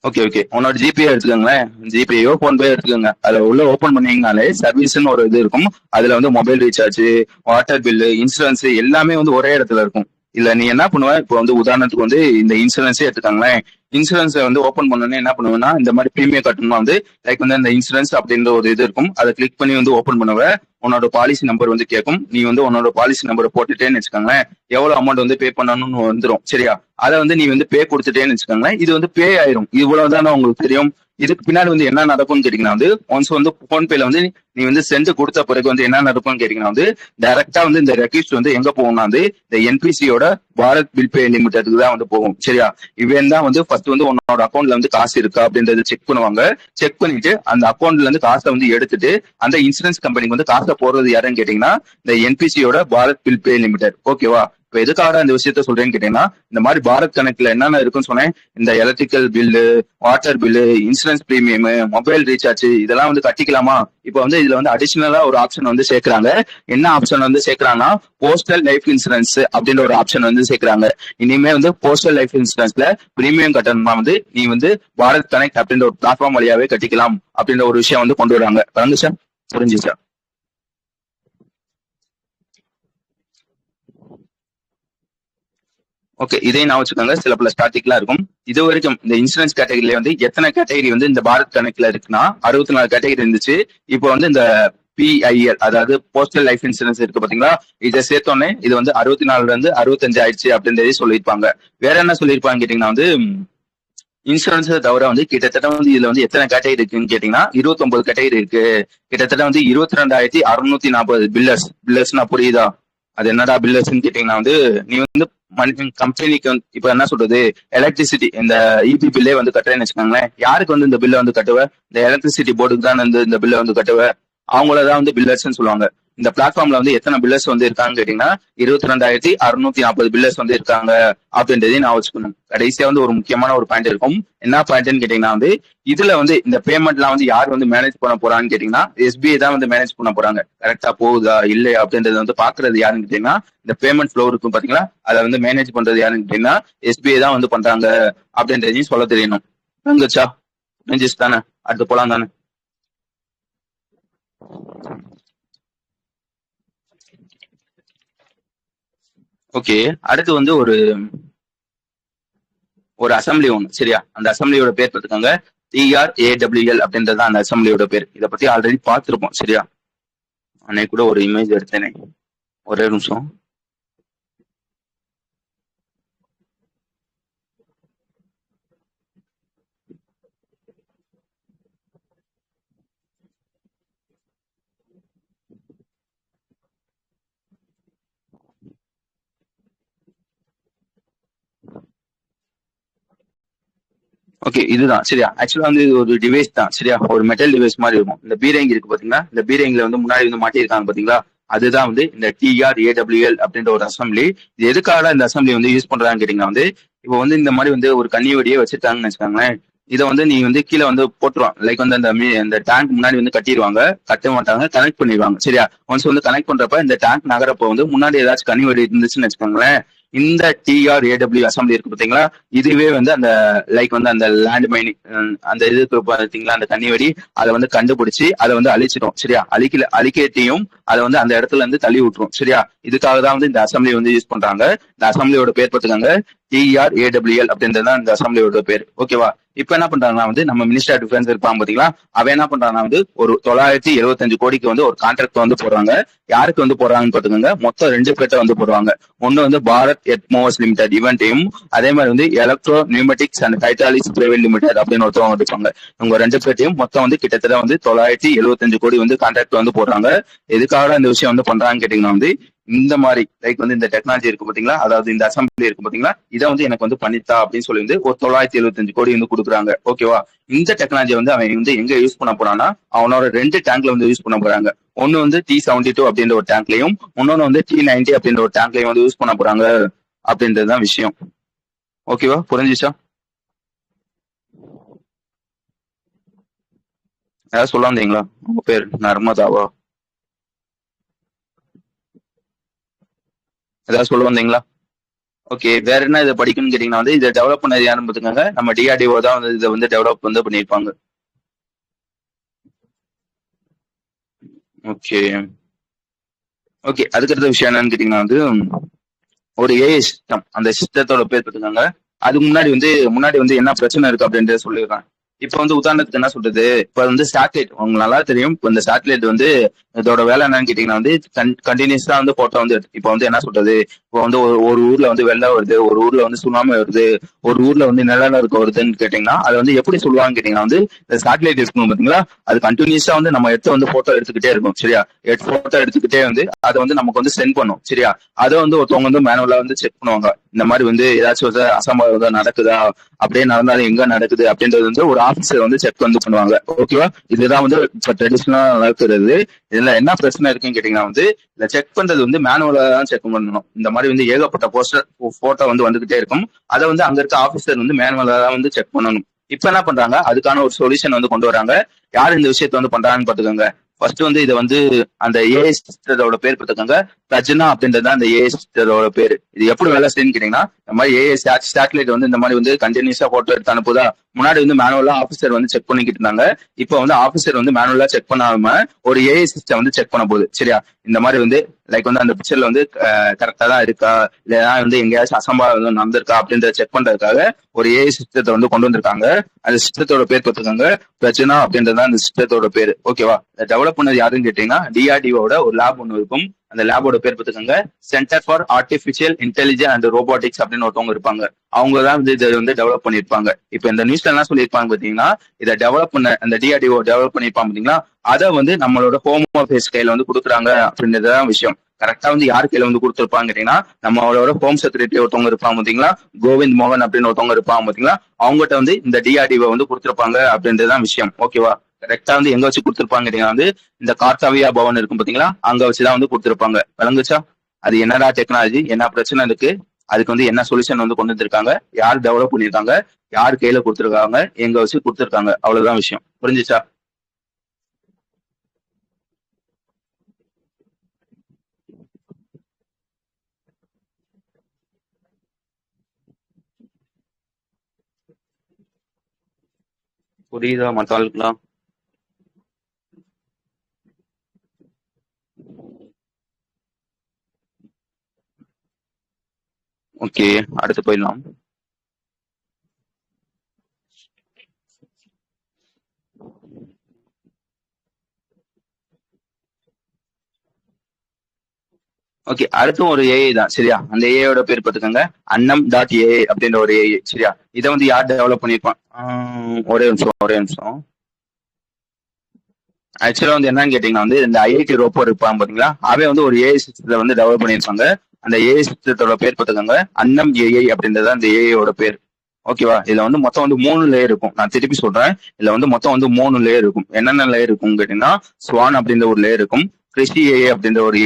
ஓகே, உன்னோட ஜிபே எடுத்துக்கோங்களேன், ஜிபேயோ போன்பே எடுத்துக்கோங்க. அதுல உள்ள ஓபன் பண்ணீங்கனாலே சர்வீஸ்ன்னு ஒரு இது இருக்கும். அதுல வந்து mobile recharge, water bill, insurance எல்லாமே வந்து ஒரே இடத்துல இருக்கும். இல்ல நீ என்ன பண்ணுவ, இப்போ வந்து உதாரணத்துக்கு வந்து இந்த இன்சூரன்ஸே எடுத்துக்காங்களேன். இன்சூரன்ஸ் வந்து ஓபன் பண்ணோன்னே என்ன பண்ணுவேன்னா இந்த மாதிரி பிரீமியம் கட்டணும்னா வந்து லைக் வந்து அந்த இன்சூரன்ஸ் அப்படின்ற ஒரு இது இருக்கும். அதை கிளிக் பண்ணி வந்து ஓபன் பண்ணுவ. உன்னோட பாலிசி நம்பர் வந்து கேட்கும். நீ வந்து உன்னோட பாலிசி நம்பரை போட்டுட்டேன்னு வச்சுக்கோங்களேன், எவ்வளவு அமௌண்ட் வந்து பே பண்ணணும்னு வந்துடும். சரியா? அதை வந்து நீ வந்து பே கொடுத்துட்டேன்னு வச்சுக்கோங்களேன், இது வந்து பே ஆயிரும். இவ்வளவுதானே உங்களுக்கு தெரியும். இதுக்கு பின்னாடி வந்து என்ன நடக்கும்னு கேட்டீங்கன்னா வந்து ஒன்ஸ் வந்து போன்பேல வந்து நீ வந்து சென்ட் கொடுத்த பிறகு வந்து என்ன நடக்கும்னு கேட்டீங்கன்னா வந்து டைரக்டா வந்து இந்த ரெக்வஸ்ட் வந்து எங்க போகும்னா வந்து இந்த என்பிசியோட பாரத் பில் பே லிமிடெட்க்கு தான் வந்து போகும். சரியா? இவன் தான் வந்து ஃபர்ஸ்ட் வந்து உன்னோட அக்கௌண்ட்ல வந்து காசு இருக்கா அப்படின்றத செக் பண்ணுவாங்க. செக் பண்ணிட்டு அந்த அக்கௌண்ட்ல இருந்து காசை வந்து எடுத்துட்டு அந்த இன்சூரன்ஸ் கம்பெனிக்கு வந்து காசை போடுறது யாருன்னு கேட்டீங்கன்னா இந்த என்பிசியோட பாரத் பில் பே லிமிடெட். ஓகேவா? இப்ப எதுக்காக இந்த விஷயத்த சொல்றேன்னு கேட்டீங்கன்னா, இந்த மாதிரி பாரத் கணக்குல என்னென்ன இருக்குன்னு சொன்னேன். இந்த electrical bill, water bill, insurance premium, mobile recharge இதெல்லாம் வந்து கட்டிக்கலாமா? இப்ப வந்து இதுல வந்து அடிஷனலா ஒரு ஆப்ஷன் வந்து சேர்க்கிறாங்க. என்ன ஆப்ஷன் வந்து சேர்க்கிறாங்கன்னா, போஸ்டல் லைஃப் இன்சூரன்ஸ் அப்படின்ற ஒரு ஆப்ஷன் வந்து சேர்க்கிறாங்க. இனிமே வந்து போஸ்டல் லைஃப் இன்சூரன்ஸ்ல பிரீமியம் கட்டணமா வந்து நீ வந்து பாரத் கனெக்ட் அப்படின்ற ஒரு பிளாட்ஃபார்ம் வழியாவே கட்டிக்கலாம் அப்படின்ற ஒரு விஷயம் வந்து கொண்டு வராங்க. புரிஞ்சுச்சா? புரிஞ்சுச்சா? ஓகே, இதையும் நான் வச்சுக்கோங்க. சில பல ஸ்டாட்டிக்லாம் இருக்கும். இது வரைக்கும் இந்த இன்சூரன்ஸ் கேட்டகரியில வந்து எத்தனை கேட்டகரி வந்து இந்த பாரத் கணக்குல இருக்குன்னா 64 கேட்டகரி இருந்துச்சு. இப்போ வந்து இந்த பிஐஎல், அதாவது போஸ்டல் லைஃப் இன்சூரன்ஸ் இருக்கு பாத்தீங்களா, இதை சேர்த்தோன்னே இது வந்து 64ல இருந்து 65 ஆயிடுச்சு அப்படின்றதே சொல்லியிருப்பாங்க. வேற என்ன சொல்லியிருப்பாங்க கேட்டீங்கன்னா வந்து இன்சூரன்ஸ் தவிர வந்து கிட்டத்தட்ட வந்து இதுல வந்து எத்தனை கேட்டகரி இருக்குன்னு கேட்டீங்கன்னா 29 கேட்டகரி இருக்கு. கிட்டத்தட்ட வந்து 22,640 பில்லர்ஸ்னா புரியுதா? அது என்னடா பில்லர்ஸ்ன்னு கேட்டீங்கன்னா வந்து நீ வந்து கம்பெனிக்கு வந்து இப்ப என்ன சொல்றது, எலக்ட்ரிசிட்டி இந்த இபி பில்லே வந்து கட்டுறேன்னு வச்சுக்கோங்களேன். யாருக்கு வந்து இந்த பில்லை வந்து கட்டுவ? இந்த எலக்ட்ரிசிட்டி போர்டுக்கு தான் வந்து இந்த பில்லை வந்து கட்டுவ. அவங்களதான் வந்து பில்லர்ஸ்ன்னு சொல்லுவாங்க. இந்த பிளாட்ஃபார்ம்ல வந்து எத்தனை பில்லர்ஸ் வந்து இருக்காங்கன்னு கேட்டீங்கன்னா 22,640 பில்லர்ஸ் வந்து இருக்காங்க அப்படின்றதையும் நான் வச்சுக்கணும். கடைசியா வந்து ஒரு முக்கியமான ஒரு பாயிண்ட் இருக்கும். என்ன பாயிண்ட்னு கேட்டீங்கன்னா வந்து இதுல வந்து இந்த பேமெண்ட்லாம் வந்து யார் வந்து மேனேஜ் பண்ண போறான்னு கேட்டீங்கன்னா எஸ்பிஐ தான் வந்து மேனேஜ் பண்ண போறாங்க. கரெக்டா போகுதா இல்லையா அப்படின்றது வந்து பாக்குறது யாருன்னு கேட்டீங்கன்னா இந்த பேமெண்ட் ஃப்ளோ இருக்கும் பாத்தீங்களா, அதை வந்து மேனேஜ் பண்றது யாருன்னு கேட்டீங்கன்னா எஸ்பிஐ தான் வந்து பண்றாங்க அப்படின்றதையும் சொல்ல தெரியணும். புரிஞ்சுச்சா? புரிஞ்சிச்சு தானே? அடுத்து போலாம் தானே? ஓகே, அடுத்து வந்து ஒரு ஒரு அசம்பிளி ஒண்ணு, சரியா? அந்த அசம்பிளியோட பேர் பார்த்துக்கோங்க. TRAWL அப்படின்றது அந்த அசம்பிளியோட பேர். இதை பத்தி ஆல்ரெடி பார்த்துருப்போம், சரியா? அன்னைக்கு கூட ஒரு இமேஜ் எடுத்தேனே, ஒரே நிமிஷம். ஓகே, இதுதான் சரியா. ஆக்சுவலா வந்து இது ஒரு டிவைஸ் தான், சரியா? ஒரு மெட்டல் டிவைஸ் மாதிரி இருக்கும். இந்த பீரங்கி இருக்கு பாத்தீங்களா, இந்த பீரங்கில வந்து முன்னாடி வந்து மாட்டியிருக்காங்க பாத்தீங்களா, அதுதான் வந்து இந்த TRAWL அப்படின்ற ஒரு அசம்பிளி. இது எதுக்காக இந்த அசம்பிளி வந்து யூஸ் பண்றாங்கன்னு கேட்டீங்கன்னா வந்து இப்போ வந்து இந்த மாதிரி வந்து ஒரு கண்ணி வெடியே வச்சுட்டாங்கன்னு வச்சுக்கோங்களேன். இதை வந்து நீ வந்து கீழே வந்து போட்டுருவான். லைக் வந்து அந்த டேங்க் முன்னாடி வந்து கட்டிடுவாங்க, கட்ட மாட்டாங்க, கனெக்ட் பண்ணிடுவாங்க, சரியா? ஒன்ஸ் வந்து கனெக்ட் பண்றப்ப இந்த டேங்க் நகரப்போ வந்து முன்னாடி ஏதாச்சும் கண்ணி வெடி இருந்துச்சுன்னு வச்சுக்கோங்களேன், இந்த TRAW அசம்பிளி இருக்கு பாத்தீங்களா, இதுவே வந்து அந்த லைக் வந்து அந்த லேண்ட் மைனிங் அந்த இதுக்கு பாத்தீங்களா அந்த தண்ணி வெடி, அதை வந்து கண்டுபிடிச்சு அதை வந்து அழிச்சிடும், சரியா? அழிக்கட்டியும் அதை வந்து அந்த இடத்துல இருந்து தள்ளி விட்டுரும், சரியா? இதுக்காக தான் வந்து இந்த அசம்பிளி வந்து யூஸ் பண்றாங்க. இந்த அசம்பிளியோட பேர் பார்த்துக்காங்க TRAWL அப்படின்றது தான் இந்த அசம்பிளியோட பேர். ஓகேவா? இப்ப என்ன பண்றாங்கன்னா வந்து நம்ம மினிஸ்டர் ஆஃப் டிஃபென்ஸ் இருப்பாங்க பாத்தீங்களா, அவன் என்ன பண்றாங்கன்னா வந்து ஒரு 975 கோடிக்கு வந்து ஒரு கான்ட்ராக்ட் வந்து போடுறாங்க. யாருக்கு வந்து போடுறாங்கன்னு பாத்துக்கோங்க, மொத்தம் 2 பேர்ட்ட வந்து போடுவாங்க. ஒண்ணு வந்து பாரத் எர்த்மோவர்ஸ் லிமிடெட் இவன்ட்டையும், அதே மாதிரி வந்து Electro Pneumatics and Hydraulics Private Limited அப்படின்னு ஒருத்தவங்க இருப்பாங்க. இவங்க 2 பேர்ட்டையும் மொத்தம் வந்து கிட்டத்தட்ட வந்து 975 கோடி வந்து கான்ட்ராக்ட் வந்து போடுறாங்க. எதுக்காக இந்த விஷயம் வந்து பண்றாங்கன்னு கேட்டீங்கன்னா வந்து இந்த மாதிரி லைக் வந்து இந்த டெக்னாலஜி இருக்கு பாத்தீங்களா, அதாவது இந்த அசம்பிளி இருக்கு பாத்தீங்களா, இதை வந்து எனக்கு வந்து பண்ணித்தா அப்படின்னு சொல்லி வந்து ஒரு 975 கோடி வந்து கொடுக்குறாங்க. ஓகேவா? இந்த டெக்னாலஜி வந்து அவன் வந்து எங்க யூஸ் பண்ண போறான்னா அவனோட 2 டேங்க்ல வந்து யூஸ் பண்ண போறாங்க. ஒன்னு வந்து T72 அப்படின்ற ஒரு டேங்க்லயும், இன்னொன்னு வந்து T90 அப்படின்ற ஒரு டேங்க்லயும் வந்து யூஸ் பண்ண போறாங்க அப்படின்றதுதான் விஷயம். ஓகேவா? புரிஞ்சுச்சா? ஏதாவது சொல்ல வந்தீங்களா? உங்க பேர் நர்மதாவா? ஏதாவது சொல்ல வந்தீங்களா? ஓகே, வேற என்ன இதை படிக்கணும்னு கேட்டீங்கன்னா வந்து இதை டெவலப் பண்ணது யாருன்னு பார்த்துக்கோங்க, நம்ம DRDO தான் வந்து இதை வந்து டெவலப் வந்து பண்ணியிருப்பாங்க. ஓகே ஓகே, அதுக்கடுத்த விஷயம் என்னன்னு கேட்டீங்கன்னா வந்து ஒரு ஏஐ சிஸ்டம், அந்த சிஸ்டத்தோட பேர் பார்த்துக்கோங்க. அதுக்கு முன்னாடி வந்து என்ன பிரச்சனை இருக்கு அப்படின்றத சொல்லிடுறேன். இப்ப வந்து உதாரணத்துக்கு என்ன சொல்றது, இப்ப வந்து சேட்டலைட் உங்களுக்கு நல்லா தெரியும். இப்ப இந்த சேட்டலைட் வந்து இதோட வேலை என்னன்னு கேட்டீங்கன்னா வந்து கண்டினியூஸா வந்து போட்டோ வந்து இப்ப வந்து என்ன சொல்றது, இப்போ வந்து ஒரு ஊர்ல வந்து வெள்ளம் வருது, ஒரு ஊர்ல வந்து சுனாமி வருது, ஒரு ஊர்ல வந்து நிலநடுக்கம் வருதுன்னு கேட்டீங்கன்னா அதை வந்து எப்படி சொல்லுவாங்கன்னு கேட்டீங்கன்னா வந்து இந்த சேட்டலைட் இருக்கணும் பாத்தீங்களா, அது கண்டினியூஸா வந்து நம்ம வந்து போட்டோ எடுத்துக்கிட்டே இருக்கும், சரியா? போட்டோ எடுத்துக்கிட்டே வந்து அதை வந்து நமக்கு வந்து சென்ட் பண்ணும், சரியா? அதை வந்து ஒருத்தவங்க வந்து மேனுவலா வந்து செக் பண்ணுவாங்க. இந்த மாதிரி வந்து ஏதாச்சும் ஒரு அசம்பாவிதம் நடக்குதா, அப்படியே நடந்தாலும் எங்க நடக்குது அப்படின்றது வந்து ஒரு ஆபீசர் வந்து செக் வந்து பண்ணுவாங்க. ஓகேவா? இதுதான் வந்து இப்ப ட்ரெடிஷனலா நடக்கிறது. இதுல என்ன பிரச்சனை இருக்குன்னு கேட்டீங்கன்னா வந்து இதை செக் பண்றது வந்து மேனுவலா தான் செக் பண்ணணும். இந்த மாதிரி வந்து ஏகப்பட்ட போஸ்டர் போட்டோ வந்து வந்துகிட்டே இருக்கும். அதை வந்து அங்க இருக்க ஆபீசர் வந்து மேனுவலா தான் வந்து செக் பண்ணணும். இப்ப என்ன பண்றாங்க, அதுக்கான ஒரு சொல்யூஷன் வந்து கொண்டு வராங்க. யார் இந்த விஷயத்த வந்து பண்றாங்கன்னு பாத்துக்கோங்க. ஃபர்ஸ்ட் வந்து இதை வந்து அந்த ஏஐ சிஸ்டரோட பேர் பார்த்துக்கோங்க. ரஜினா அப்படின்றது அந்த ஏஐ சிஸ்டரோட பேர். இது எப்படி வேலை செய்யுன்னு கேட்டீங்கன்னா, இந்த மாதிரி ஏஐ சேட்டலைட் வந்து இந்த மாதிரி வந்து கண்டினியூஸா போட்டோ எடுத்து அனுப்புதா. முன்னாடி வந்து மேனுவலா ஆபீசர் வந்து செக் பண்ணிக்கிட்டு இருந்தாங்க. இப்போ வந்து ஆபீசர் வந்து மேனுவலா செக் பண்ணாம ஒரு ஏஐ சிஸ்டம் வந்து செக் பண்ண போகுது. சரியா? இந்த மாதிரி வந்து லைக் வந்து அந்த பிக்சர்ல வந்து கரெக்டா தான் இருக்கா, இல்லையா வந்து எங்கேயாச்சும் அசம்பாவிதம் நடந்திருக்கா அப்படின்றத செக் பண்றதுக்காக ஒரு ஏஐ சிஸ்டத்தை வந்து கொண்டு வந்திருக்காங்க. அந்த சிஸ்டத்தோட பேர் பார்த்துக்கோங்க, ரச்சனா அப்படின்றது அந்த சிஸ்டத்தோட பேர். ஓகேவா? டெவலப் பண்ணது யாருன்னு கேட்டீங்கன்னா டிஆர்டிஓட ஒரு லேப் ஒன்று இருக்கும். அந்த லேபோட பேர் பார்த்துக்கோங்க, centre for artificial intelligence and robotics அப்படின்னு ஒருத்தவங்க இருப்பாங்க. அவங்க தான் வந்து இதை வந்து டெவலப் பண்ணிருப்பாங்க. இப்ப இந்த நியூஸ்ல என்ன சொல்லியிருப்பாங்க பாத்தீங்கன்னா, இதை டெவலப் பண்ண அந்த டிஆர்டிஓ டெவலப் பண்ணிருப்பாங்க பாத்தீங்களா, அதை வந்து நம்மளோட ஹோம் ஆஃபீஸ் கையில வந்து கொடுக்குறாங்க அப்படின்றதுதான் விஷயம். கரெக்டா வந்து யார் கையில வந்து கொடுத்துருப்பாங்க கேட்டீங்கன்னா, நம்மளோட ஹோம் செக்ரட்டரி ஒருத்தவங்க இருப்பாங்க பாத்தீங்களா, கோவிந்த் மோகன் அப்படின்னு ஒருத்தவங்க இருப்பாங்க பாத்தீங்களா, அவங்ககிட்ட வந்து இந்த டிஆர்டிஓ வந்து கொடுத்துருப்பாங்க அப்படின்றதுதான் விஷயம். ஓகேவா? கரெக்டா வந்து எங்க வச்சு கொடுத்துருப்பாங்க கேட்டீங்கன்னா வந்து இந்த கார்த்தாவியா பவன் இருக்கும் பாத்தீங்களா, அங்க வச்சுதான் வந்து கொடுத்துருப்பாங்க. விளங்குச்சா? அது என்னடா டெக்னாலஜி, என்ன பிரச்சனை இருக்கு, அதுக்கு வந்து என்ன சொல்யூஷன் வந்து கொண்டு வந்திருக்காங்க, யார் டெவலப் பண்ணிருக்காங்க, யார் கையில கொடுத்துருக்காங்க, எங்க வச்சு கொடுத்துருக்காங்க, அவ்வளவுதான் விஷயம். புரிஞ்சுச்சா? புரியுதா மத்த ஆளுக்குலாம்? ஓகே, அடுத்து போயிடலாம். ஓகே, அடுத்தும் ஒரு ஏஐ தான். சரியா? அந்த ஏஐயோட பேர் பார்த்துக்கோங்க, அன்னம் டாட் ஏஐ அப்படின்ற ஒரு ஏஐ. சரியா? இதை வந்து யார் டெவலப் பண்ணிருப்பான்? ஒரே நிமிஷம் ஒரே நிமிஷம். ஆக்சுவலா வந்து என்னன்னு கேட்டீங்கன்னா வந்து இந்த ஐஐடி ரோப்போ இருப்பாங்க பாத்தீங்களா, அவன் வந்து ஒரு ஏஐ சிஸ்டத்தை வந்து டெவலப் பண்ணியிருப்பாங்க. அந்த ஏஐ சிஸ்டத்தோட பேர் பார்த்துக்கோங்க, அன்னம் ஏஐ அப்படின்றது அந்த ஏஐயோட பேர். ஓகேவா? இதுல வந்து மொத்தம் வந்து 3 லேயர் இருக்கும். நான் திருப்பி சொல்றேன், இதுல வந்து மொத்தம் வந்து 3 லேயர் இருக்கும். என்னென்ன லேயர் இருக்கும் கேட்டீங்கன்னா, ஸ்வான் அப்படின்ற ஒரு லேயர் இருக்கும், கிறிஸ்டி ஏஐ அப்படின்ற ஒரு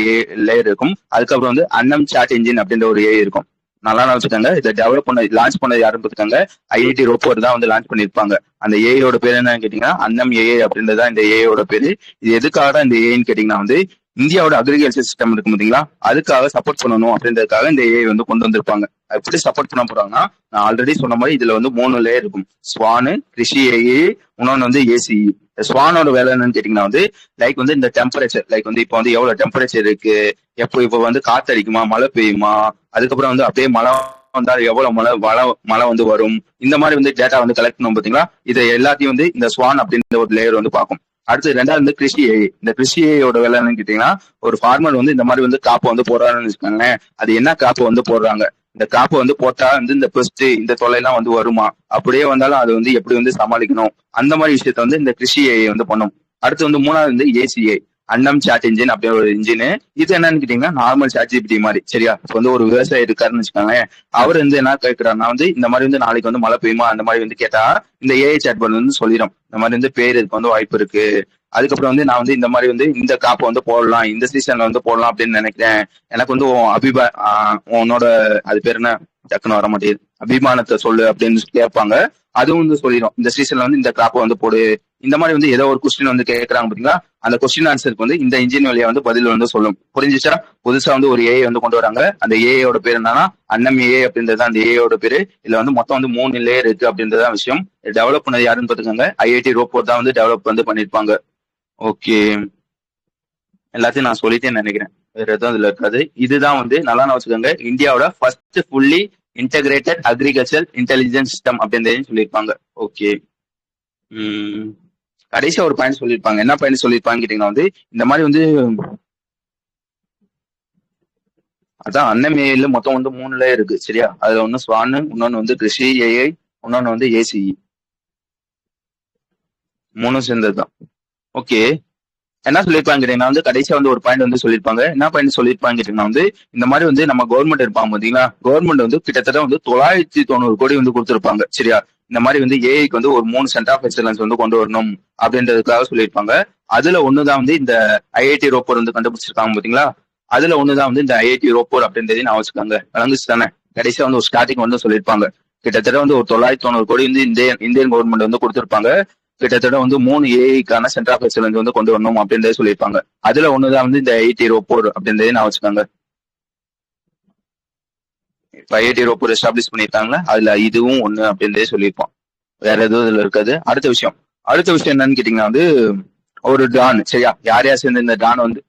லேயர் இருக்கும், அதுக்கப்புறம் வந்து அன்னம் சாட் இன்ஜின் அப்படின்ற ஒரு ஏஐ இருக்கும். நல்லா நினைச்சுக்கோங்க, இதை டெவலப் பண்ண லான்ச் பண்ணது யாருன்னு பார்த்துக்கோங்க, ஐஐடி ரோப்போர் தான் வந்து லான்ச் பண்ணிருப்பாங்க. அந்த ஏஐயோட பேர் என்னன்னு கேட்டீங்கன்னா அன்னம் ஏஐ அப்படின்றதான் இந்த ஏஐயோட பேரு. இது எதுக்காக தான் இந்த ஏஐன்னு கேட்டீங்கன்னா வந்து இந்தியாவோட அக்ரிகல்ச்சர் சிஸ்டம் இருக்கு பாத்தீங்களா, அதுக்காக சப்போர்ட் பண்ணணும் அப்படின்றதுக்காக இந்த ஏஐ வந்து கொண்டு வந்திருப்பாங்க. எப்படி சப்போர்ட் பண்ண போறாங்கன்னா, நான் ஆல்ரெடி சொன்ன மாதிரி இதுல வந்து 3 லேயர் இருக்கும். ஸ்வானு, கிருஷி ஏஐ, இன்னொன்னு வந்து ஏசிஇ. ஸ்வானோட வேலை என்னன்னு கேட்டீங்கன்னா வந்து லைக் வந்து இந்த டெம்பரேச்சர், லைக் வந்து இப்போ வந்து எவ்வளவு டெம்பரேச்சர் இருக்கு, இப்போ வந்து காத்தடிக்குமா, மழை பெய்யுமா, அதுக்கப்புறம் வந்து அப்படியே மழை வந்தா எவ்வளவு மழை வந்து வரும், இந்த மாதிரி வந்து டேட்டா வந்து கலெக்ட் பண்ணும் பாத்தீங்களா, இதை எல்லாத்தையும் வந்து இந்த ஸ்வான் அப்படின்ற ஒரு லேயர் வந்து பார்க்கும். அடுத்து ரெண்டாவது வந்து கிருஷி ஏஐ. இந்த கிருஷி ஏஐயோட வேலை என்னன்னு கேட்டீங்கன்னா, ஒரு ஃபார்மர் வந்து இந்த மாதிரி வந்து காப்பு வந்து போடுறாருன்னு வச்சுக்கோங்களேன், அது என்ன காப்பு வந்து போடுறாங்க, இந்த காப்பு வந்து போட்டா வந்து இந்த பெஸ்ட் இந்த தொல்லைலாம் வந்து வருமா, அப்படியே வந்தாலும் அது வந்து எப்படி வந்து சமாளிக்கணும், அந்த மாதிரி விஷயத்த வந்து இந்த கிருஷி ஏஐ வந்து பண்ணும். அடுத்து வந்து மூணாவது வந்து ஏசிஐ, அன்னம் சாட் இன்ஜின் அப்படின்ற ஒரு இன்ஜின். இது என்னன்னு கேட்டீங்கன்னா நார்மல் சாட் ஜிபிடி மாதிரி. சரியா? இப்போ வந்து ஒரு விவசாயி இருக்காருன்னு வச்சுக்கோங்களேன், அவர் வந்து என்ன கேட்கிறாருன்னா வந்து இந்த மாதிரி வந்து நாளைக்கு வந்து மழை பெய்யுமா அந்த மாதிரி வந்து கேட்டா இந்த ஏஐ சாட் பண்ண வந்து சொல்லிடும், இந்த மாதிரி வந்து பேர் இதுக்கு வந்து வாய்ப்பு இருக்கு, அதுக்கப்புறம் வந்து நான் வந்து இந்த மாதிரி வந்து இந்த காப்பை வந்து போடலாம், இந்த சீசன்ல வந்து போடலாம் அப்படின்னு நினைக்கிறேன், எனக்கு வந்து உன்னோட அது பேர் என்ன டக்குன்னு வர மாட்டேங்குது, அபிமானத்தை சொல்லு அப்படின்னு கேட்பாங்க. அதுவும் வந்து சொல்லிடும், இந்த சீசன்ல வந்து இந்த கிராப்பை வந்து போடு. இந்த மாதிரி வந்து ஏதோ ஒரு கொஸ்டின் வந்து கேட்கறாங்க பாத்தீங்களா, அந்த கொஸ்டின் ஆன்சருக்கு வந்து இந்த இன்ஜின் வழியா வந்து பதில் வந்து சொல்லும். புரிஞ்சுச்சா? புதுசா வந்து ஒரு ஏஐ வந்து கொண்டு வராங்க. அந்த ஏஐயோட பேர் என்னன்னா அன்னம் ஏஐ அப்படின்றது அந்த ஏஐயோட பேரு. இதுல வந்து மொத்தம் வந்து 3 லேயர் இருக்கு அப்படின்றதான் விஷயம். டெவலப் பண்ணது யாருன்னு பாத்துக்கோங்க, ஐஐடி ரோபோட் தான் வந்து டெவலப் வந்து பண்ணிருப்பாங்க. ஓகே, எல்லாத்தையும் நான் சொல்லிட்டேன்னு நினைக்கிறேன், வேற எதுவும் இதுல இருக்காது. இதுதான் வந்து நல்லா வச்சுக்கோங்க, இந்தியாவோட first fully integrated agriculture intelligence system அப்படின்னு சொல்லியிருப்பாங்க. ஓகே. உம் கடைசியா ஒரு பாயிண்ட் சொல்லியிருப்பாங்க. என்ன பாயிண்ட் சொல்லியிருப்பாங்க கேட்டீங்கன்னா வந்து இந்த மாதிரி வந்து அதான் அன்னமேல மொத்தம் வந்து 3 லேயர் இருக்கு. சரியா? அதுல ஒண்ணு ஸ்வானு, இன்னொன்னு வந்து கிருஷி ஏஐ, இன்னொன்னு வந்து ஏசிஇ. 3 சேர்ந்ததுதான். ஓகே. என்ன சொல்லியிருப்பாங்க கேட்டீங்கன்னா வந்து கடைசியா வந்து ஒரு பாயிண்ட் வந்து சொல்லியிருப்பாங்க. என்ன பாயிண்ட் சொல்லியிருப்பாங்க கேட்டீங்கன்னா வந்து இந்த மாதிரி வந்து நம்ம கவர்மெண்ட் இருப்பாங்க பாத்தீங்களா, கவர்மெண்ட் வந்து கிட்டத்தட்ட வந்து 990 கோடி வந்து கொடுத்திருப்பாங்க. சரியா? இந்த மாதிரி வந்து ஏஐக்கு வந்து ஒரு 3 சென்டர் ஆஃப் எக்ஸலன்ஸ் வந்து கொண்டு வரணும் அப்படின்றதுக்காக சொல்லியிருப்பாங்க. அதுல ஒண்ணுதான் வந்து இந்த ஐஐடி ரோப்பர் வந்து கண்டுபிடிச்சிருக்காங்க பாத்தீங்களா, அதுல ஒண்ணுதான் வந்து இந்த ஐஐடி ரோப்பர் அப்படின்றதையும் நான் வச்சுக்காங்க. விளங்குச்சு தானே? கடைசியா வந்து ஒரு ஸ்டார்டிங் வந்து சொல்லியிருப்பாங்க. கிட்டத்தட்ட வந்து ஒரு 990 கோடி வந்து இந்தியன் கவர்மெண்ட் வந்து கொடுத்திருப்பாங்க. கிட்டத்தட்ட வந்து 3 ஏஐக்கான சென்டர் ஆஃப் எக்ஸலன்ஸ் வந்து கொண்டு வரணும் அப்படின்றத சொல்லியிருப்பாங்க. அதுல ஒண்ணுதான் வந்து இந்த ஐஐடி ரோப்போர் அப்படின்றதே நான் வச்சுக்காங்க. இப்ப ஐஐடி ரோப்போர் எஸ்டாப்ளிஷ் பண்ணியிருக்காங்களா, அதுல இதுவும் ஒண்ணு அப்படின்றதே சொல்லியிருப்போம். வேற எதுவும் இதுல இருக்காது. அடுத்த விஷயம் என்னன்னு கேட்டீங்கன்னா வந்து ஒரு டான். சரியா? யார் யார் சேர்ந்து இந்த டான் வந்து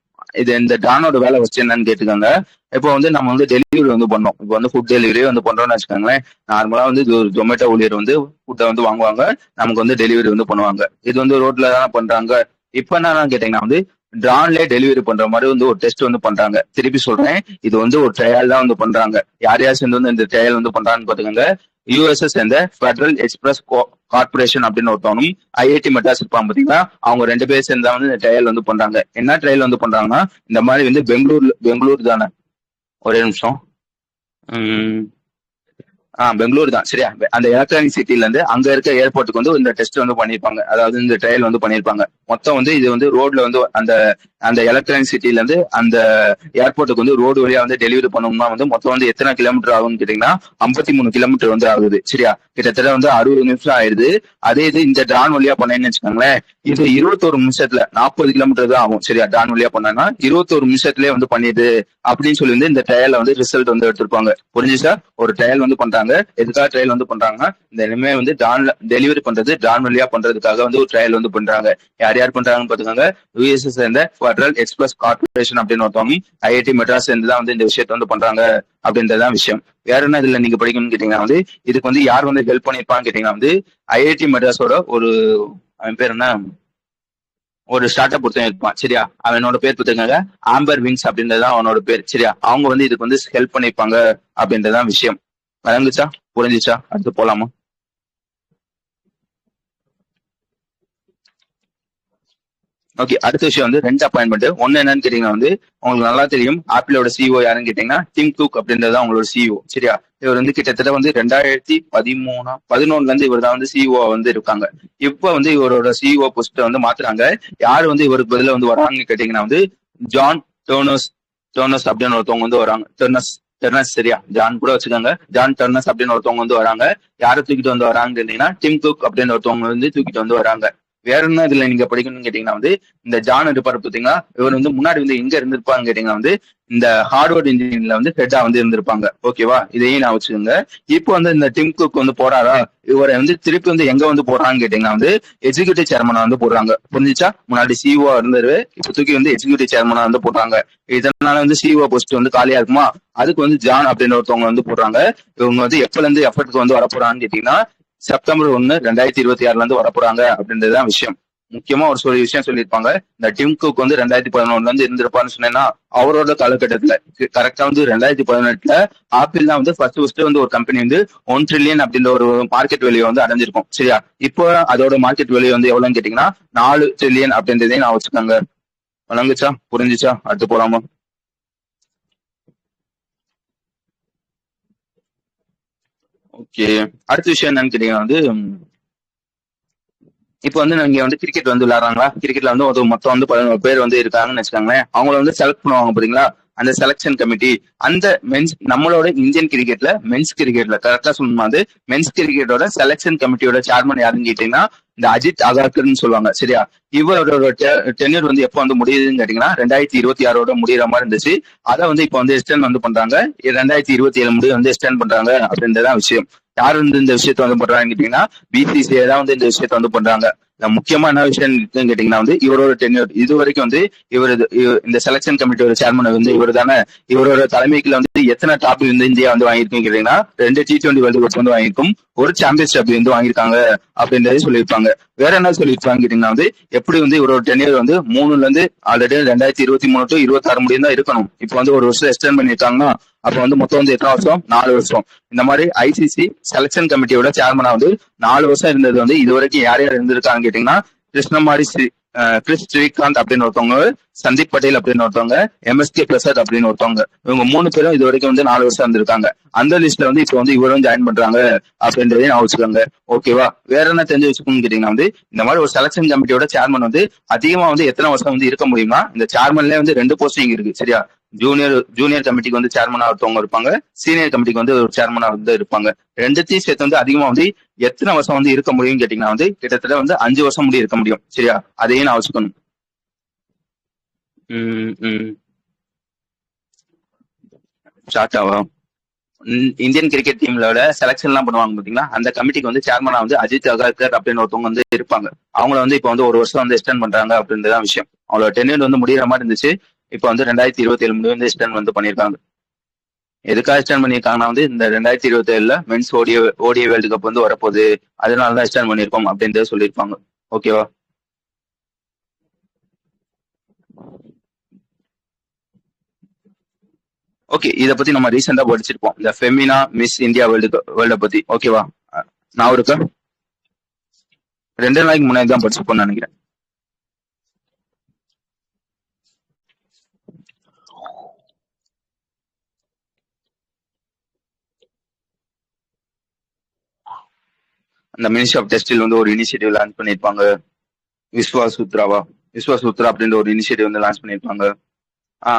இந்த டானோட வேலை வச்சு என்னன்னு கேட்டுக்காங்க. இப்போ வந்து நம்ம வந்து டெலிவரி வந்து பண்ணோம். இப்போ வந்து ஃபுட் டெலிவரி வந்து பண்றோம்னு வச்சுக்கோங்களேன். நார்மலா வந்து இது ஒரு ஜொமேட்டோ ஊழியர் வந்து ஃபுட்டை வந்து வாங்குவாங்க, நமக்கு வந்து டெலிவரி வந்து பண்ணுவாங்க. இது வந்து ரோட்ல தானே பண்றாங்க. இப்ப என்ன கேட்டீங்கன்னா வந்து ட்ரான்லயே டெலிவரி பண்ற மாதிரி வந்து ஒரு டெஸ்ட் வந்து பண்றாங்க. திருப்பி சொல்றேன், இது வந்து ஒரு ட்ரையல் தான் வந்து பண்றாங்க. யார் யார் சேர்ந்து வந்து இந்த ட்ரையல் வந்து பண்றாங்கன்னு பாத்துக்கோங்க. யூஎஸ்எஸ் சேர்ந்த ஃபெடரல் எக்ஸ்பிரஸ் கார்பரேஷன் அப்படின்னு ஒருத்தவனும் ஐஐடி மெட்ராஸ் இருப்பாங்க பாத்தீங்களா, அவங்க 2 பேர் சேர்ந்தா வந்து இந்த ட்ரையல் வந்து பண்றாங்க. என்ன ட்ரையல் வந்து பண்றாங்கன்னா, இந்த மாதிரி வந்து பெங்களூர் தானே, ஒரே நிமிஷம். பெங்களூர் தான். சரியா? அந்த எலக்ட்ரானிக் சிட்டில இருந்து அங்க இருக்க ஏர்போர்ட்டுக்கு வந்து இந்த டெஸ்ட் வந்து பண்ணிருப்பாங்க. அதாவது இந்த ட்ரையல் வந்து பண்ணிருப்பாங்க. மொத்தம் வந்து இது வந்து ரோட்ல வந்து அந்த அந்த எலக்ட்ரானிக் சிட்டில இருந்து அந்த ஏர்போர்ட்டுக்கு வந்து ரோடு வழியா வந்து டெலிவரி பண்ணணும்னா வந்து மொத்தம் வந்து எத்தனை கிலோமீட்டர் ஆகும்னு கேட்டீங்கன்னா 53 கிலோமீட்டர் வந்து ஆகுது. சரியா? கிட்டத்தட்ட வந்து 60 நிமிஷம் ஆயிடுது. அதே இது இந்த ட்ரான் வழியா பண்ணேன்னு வச்சுக்கோங்களேன், இது 21 நிமிஷத்துல 40 கிலோமீட்டர் தான் ஆகும். சரியா? ட்ரான் வழியா பண்ணா 21 நிமிஷத்துலயே வந்து பண்ணிடுது அப்படின்னு சொல்லி வந்து இந்த ட்ரையல் வந்து ரிசல்ட் வந்து எடுத்திருப்பாங்க. புரிஞ்சுச்சா? ஒரு ட்ரையல் வந்து பண்றாங்க. எதுக்காக ட்ரையல் வந்து பண்றாங்கன்னா, இந்த இனிமே வந்து டெலிவரி பண்றது ட்ரான் வழியா பண்றதுக்காக வந்து ஒரு ட்ரையல் வந்து பண்றாங்க. யார் யார் பண்றாங்கன்னு பாத்துக்காங்க. யூஎஸ்எஸ் சேர்ந்த ஃபெடரல் எக்ஸ்பிரஸ் கார்பரேஷன் அப்படின்னு ஒருத்தவங்க ஐஐடி மெட்ராஸ் சேர்ந்து தான் வந்து இந்த விஷயத்த வந்து பண்றாங்க அப்படின்றதான் விஷயம். வேற என்ன இதுல நீங்க படிக்கணும்னு கேட்டீங்கன்னா வந்து இதுக்கு வந்து யார் வந்து ஹெல்ப் பண்ணிருப்பான்னு கேட்டீங்கன்னா வந்து ஐஐடி மெட்ராஸோட அவன் பேர் என்ன, ஒரு ஸ்டார்ட் அப் ஒருத்தன் இருப்பான். சரியா? அவனோட பேர் பார்த்துக்காங்க ஆம்பர் விங்ஸ் அப்படின்றதான் அவனோட பேர். சரியா? அவங்க வந்து இதுக்கு வந்து ஹெல்ப் பண்ணிருப்பாங்க அப்படின்றதான் விஷயம். விளங்குச்சா? புரிஞ்சுச்சா? அடுத்து போலாமா? ஓகே. அடுத்த விஷயம் வந்து 2 அப்பாயின்மெண்ட். ஒன்னு என்னன்னு கேட்டீங்கன்னா வந்து உங்களுக்கு நல்லா தெரியும், ஆப்பிளோட சிஓ யாருன்னு கேட்டீங்கன்னா டிம் குக் அப்படின்றது அவங்களோட சிஓ. சரியா? இவர் வந்து கிட்டத்தட்ட வந்து 2011 இருந்து இவர் தான் வந்து சிஓ வந்து இருக்காங்க. இப்ப வந்து இவரோட சிஓ போஸ்ட வந்து மாத்துறாங்க. யாரு வந்து இவருக்கு பதில வந்து வராங்கன்னு கேட்டீங்கன்னா வந்து ஜான் டோனஸ் அப்படின்னு ஒருத்தவங்க வந்து வராங்க. டெர்னஸ். சரியா? ஜான் கூட வச்சுக்கோங்க. ஜான் டெர்னஸ் அப்படின்னு ஒருத்தவங்க வந்து வராங்க. யாரை தூக்கிட்டு வந்து வராங்கன்னு கேட்டீங்கன்னா டிம் குக் அப்படின்னு ஒருத்தவங்க வந்து தூக்கிட்டு வந்து வராங்க. வேற என்ன இதுல நீங்க படிக்கணும்னு கேட்டீங்கன்னா வந்து இந்த ஜான் இருப்பாரு பாத்தீங்களா, இவர் வந்து முன்னாடி வந்து எங்க இருந்திருப்பாங்க கேட்டீங்கன்னா வந்து இந்த ஹார்வர்ட் இன்ஜினியரிங்ல வந்து ஹெட்டா வந்து இருந்திருப்பாங்க. ஓகேவா? இதையும் நான் வச்சுக்கோங்க. இப்போ வந்து இந்த டிம் குக் வந்து போறாரா, இவரை வந்து திருப்பி வந்து எங்க வந்து போறான்னு கேட்டீங்கன்னா வந்து எக்ஸிகியூட்டிவ் சேர்மனா வந்து போடுறாங்க. புரிஞ்சுச்சா? முன்னாடி சிஓ இருந்தாரு, இப்ப தூக்கி வந்து எக்ஸிகியூட்டிவ் சேர்மனா வந்து போடுறாங்க. இதனால வந்து சிஓ போஸ்ட் வந்து காலியா இருக்குமா, அதுக்கு வந்து ஜான் அப்படின்னு ஒருத்தவங்க வந்து போடுறாங்க. இவங்க வந்து எப்பல இருந்து எஃபர்ட்டுக்கு வந்து வரப்போறான்னு கேட்டீங்கன்னா செப்டம்பர் 1, 2026 இருந்து வரப்போறாங்க அப்படின்றதுதான் விஷயம். முக்கியமா ஒரு விஷயம் சொல்லியிருப்பாங்க. இந்த டிம் குக் வந்து 2011 இருந்து இருந்திருப்பான்னு சொன்னேன்னா அவரோட காலகட்டத்துல கரெக்டா வந்து 2018 ஆப்பிள் தான் வந்து ஃபர்ஸ்ட் வந்து ஒரு கம்பெனி வந்து 1 ட்ரில்லியன் அப்படின்ற ஒரு மார்க்கெட் வேல்யூ வந்து அடைஞ்சிருக்கும். சரியா? இப்போ அதோட மார்க்கெட் வேல்யூ வந்து எவ்வளவுன்னு கேட்டீங்கன்னா 4 ட்ரில்லியன் அப்படின்றதையும் நான் வச்சுக்கோங்க. வழங்குச்சா? புரிஞ்சுச்சா? அடுத்து போலாமா? ஓகே. அடுத்த விஷயம் என்னன்னு கேட்டீங்கன்னா வந்து இப்ப வந்து நீங்க வந்து கிரிக்கெட் வந்து விளையாடுறாங்களா, கிரிக்கெட்ல வந்து ஒரு மொத்தம் வந்து 11 பேர் வந்து இருக்காங்கன்னு வச்சுக்காங்களேன். அவங்கள வந்து செலக்ட் பண்ணுவாங்க பாத்தீங்களா, அந்த செலக்ஷன் கமிட்டி. அந்த மென்ஸ் நம்மளோட இந்தியன் கிரிக்கெட்ல மென்ஸ் கிரிக்கெட்ல கரெக்டா சொல்லணுமா வந்து மென்ஸ் கிரிக்கெட்டோட செலக்ஷன் கமிட்டியோட சேர்மன் யாருன்னு கேட்டீங்கன்னா இந்த அஜித் அகர்கர்னு சொல்லுவாங்க. சரியா? இவரோட டென்யூர் வந்து எப்ப வந்து முடியுதுன்னு கேட்டீங்கன்னா 2026 முடிகிற மாதிரி இருந்துச்சு. அதை வந்து இப்ப வந்து எக்ஸ்டெண்ட் வந்து பண்றாங்க. 2027 முடிவு வந்து எக்ஸ்டெண்ட் பண்றாங்க அப்படின்றதான் விஷயம். யார் வந்து இந்த விஷயத்த வந்து பண்றாங்கன்னு கேட்டீங்கன்னா பிசிசிஐ தான் வந்து இந்த விஷயத்த வந்து பண்றாங்க. முக்கியமா என்ன விஷயம் கேட்டீங்கன்னா வந்து இவரோட டென்யூர் இது வரைக்கும் வந்து இந்த செலக்ஷன் கமிட்டியோட சேர்மன் வந்து இவர் தானே. இவரோட தலைமைக்குள்ள வந்து எத்தனை டாப் வந்து இந்தியா வந்து வாங்கியிருக்குன்னு கேட்டீங்கன்னா 2 T20 வேர்ல்டு கப் வந்து வாங்கியிருக்கும், ஒரு சாம்பியன்ஸ் ட்ராஃபி வந்து வாங்கியிருக்காங்க அப்படின்றத சொல்லியிருப்பாங்க. வேற என்ன சொல்லியிருப்பாங்க கேட்டீங்கன்னா வந்து எப்படி வந்து இவரோட டென்யூர் வந்து 3ல இருந்து ஆல்ரெடி 2023 to 26 முடியும் தான் இருக்கணும். இப்ப வந்து ஒரு வருஷம் எக்ஸ்டெண்ட் பண்ணிருக்காங்கன்னா அப்ப வந்து மொத்தம் வந்து எத்தனை வருஷம், 4 வருஷம். இந்த மாதிரி ஐசிசி செலக்ஷன் கமிட்டியோட சேர்மனா வந்து 4 வருஷம் இருந்தது வந்து இது வரைக்கும் யார் யார் இருந்திருக்காங்க கேட்டீங்கன்னா கிறிஸ் ஸ்ரீகாந்த் அப்படின்னு ஒருத்தவங்க, சந்தீப் பட்டேல் அப்படின்னு ஒருத்தவங்க, எம்எஸ்கே பிரசாத் அப்படின்னு ஒருத்தவங்க. இவங்க 3 பேரும் இது வரைக்கும் வந்து 4 வருஷம் இருந்திருக்காங்க. அந்த லிஸ்ட்ல வந்து இப்போ வந்து இவரும் ஜாயின் பண்றாங்க அப்படின்றதையும் நான் வச்சுக்கோங்க. ஓகேவா? வேற என்ன தெரிஞ்சு வச்சுக்கணும்னு கேட்டீங்கன்னா வந்து இந்த மாதிரி ஒரு செலக்ஷன் கமிட்டியோட சேர்மன் வந்து அதிகமா வந்து எத்தனை வருஷம் வந்து இருக்க முடியும்னா, இந்த சேர்மன்ல வந்து 2 போஸ்டிங் இருக்கு. சரியா? ஜூனியர் கமிட்டிக்கு வந்து சேர்மனா ஒருத்தவங்க இருப்பாங்க, சீனியர் கமிட்டிக்கு வந்து ஒரு சேர்மனா வந்து இருப்பாங்க. ரெண்டுத்தையும் சேர்த்து வந்து அதிகமா வந்து எத்தனை வருஷம் வந்து இருக்க முடியும்னு கேட்டீங்கன்னா வந்து கிட்டத்தட்ட வந்து 5 வருஷம் முடிய இருக்க முடியும். சரியா? அதையும் நான் வச்சுக்கணும். ஷார்ட்டாவா? இந்தியன் கிரிக்கெட் டீம்லோட செலக்ஷன் எல்லாம் பண்ணுவாங்க பாத்தீங்களா, அந்த கமிட்டிக்கு வந்து சேர்மனா வந்து அஜித் அகர்கர் அப்படின்னு ஒருத்தவங்க வந்து இருப்பாங்க. அவங்கள வந்து இப்போ வந்து 1 வருஷம் வந்து எக்ஸ்டெண்ட் பண்றாங்க அப்படின்றதான் விஷயம். அவங்களோட டென்யூர் வந்து முடிகிற மாதிரி இருந்துச்சு. இப்போ வந்து 2027 முடிவு வந்து எக்ஸ்டெண்ட் வந்து பண்ணியிருக்காங்க. எதுக்காக எக்ஸ்டெண்ட் பண்ணியிருக்காங்கன்னா வந்து இந்த 2027 மென்ஸ் ஓடிஐ வேர்ல்டு கப் வந்து வரப்போகுது, அதனாலதான் எக்ஸ்டெண்ட் பண்ணியிருக்கோம் அப்படின்றத சொல்லியிருப்பாங்க. ஓகேவா? ஓகே, இத பத்தி நம்ம ரீசெண்டா படிச்சிருப்போம், இந்த ஃபெமினா மிஸ் இந்தியா வேர்ல்ட பத்தி. ஓகேவா? நான் இருக்கா 2 நாளைக்கு முன்னாடி தான் படிச்சிருப்போம்னு நினைக்கிறேன். அந்த மினிஸ்ட்ரி ஆஃப் டெக்ஸ்டைல் வந்து ஒரு இனிஷியேட்டிவ் லான்ச் பண்ணிருப்பாங்க. விஸ்வா சூத்ரா அப்படின்ற ஒரு இனிஷியேட்டிவ் வந்து லான்ச் பண்ணிருப்பாங்க.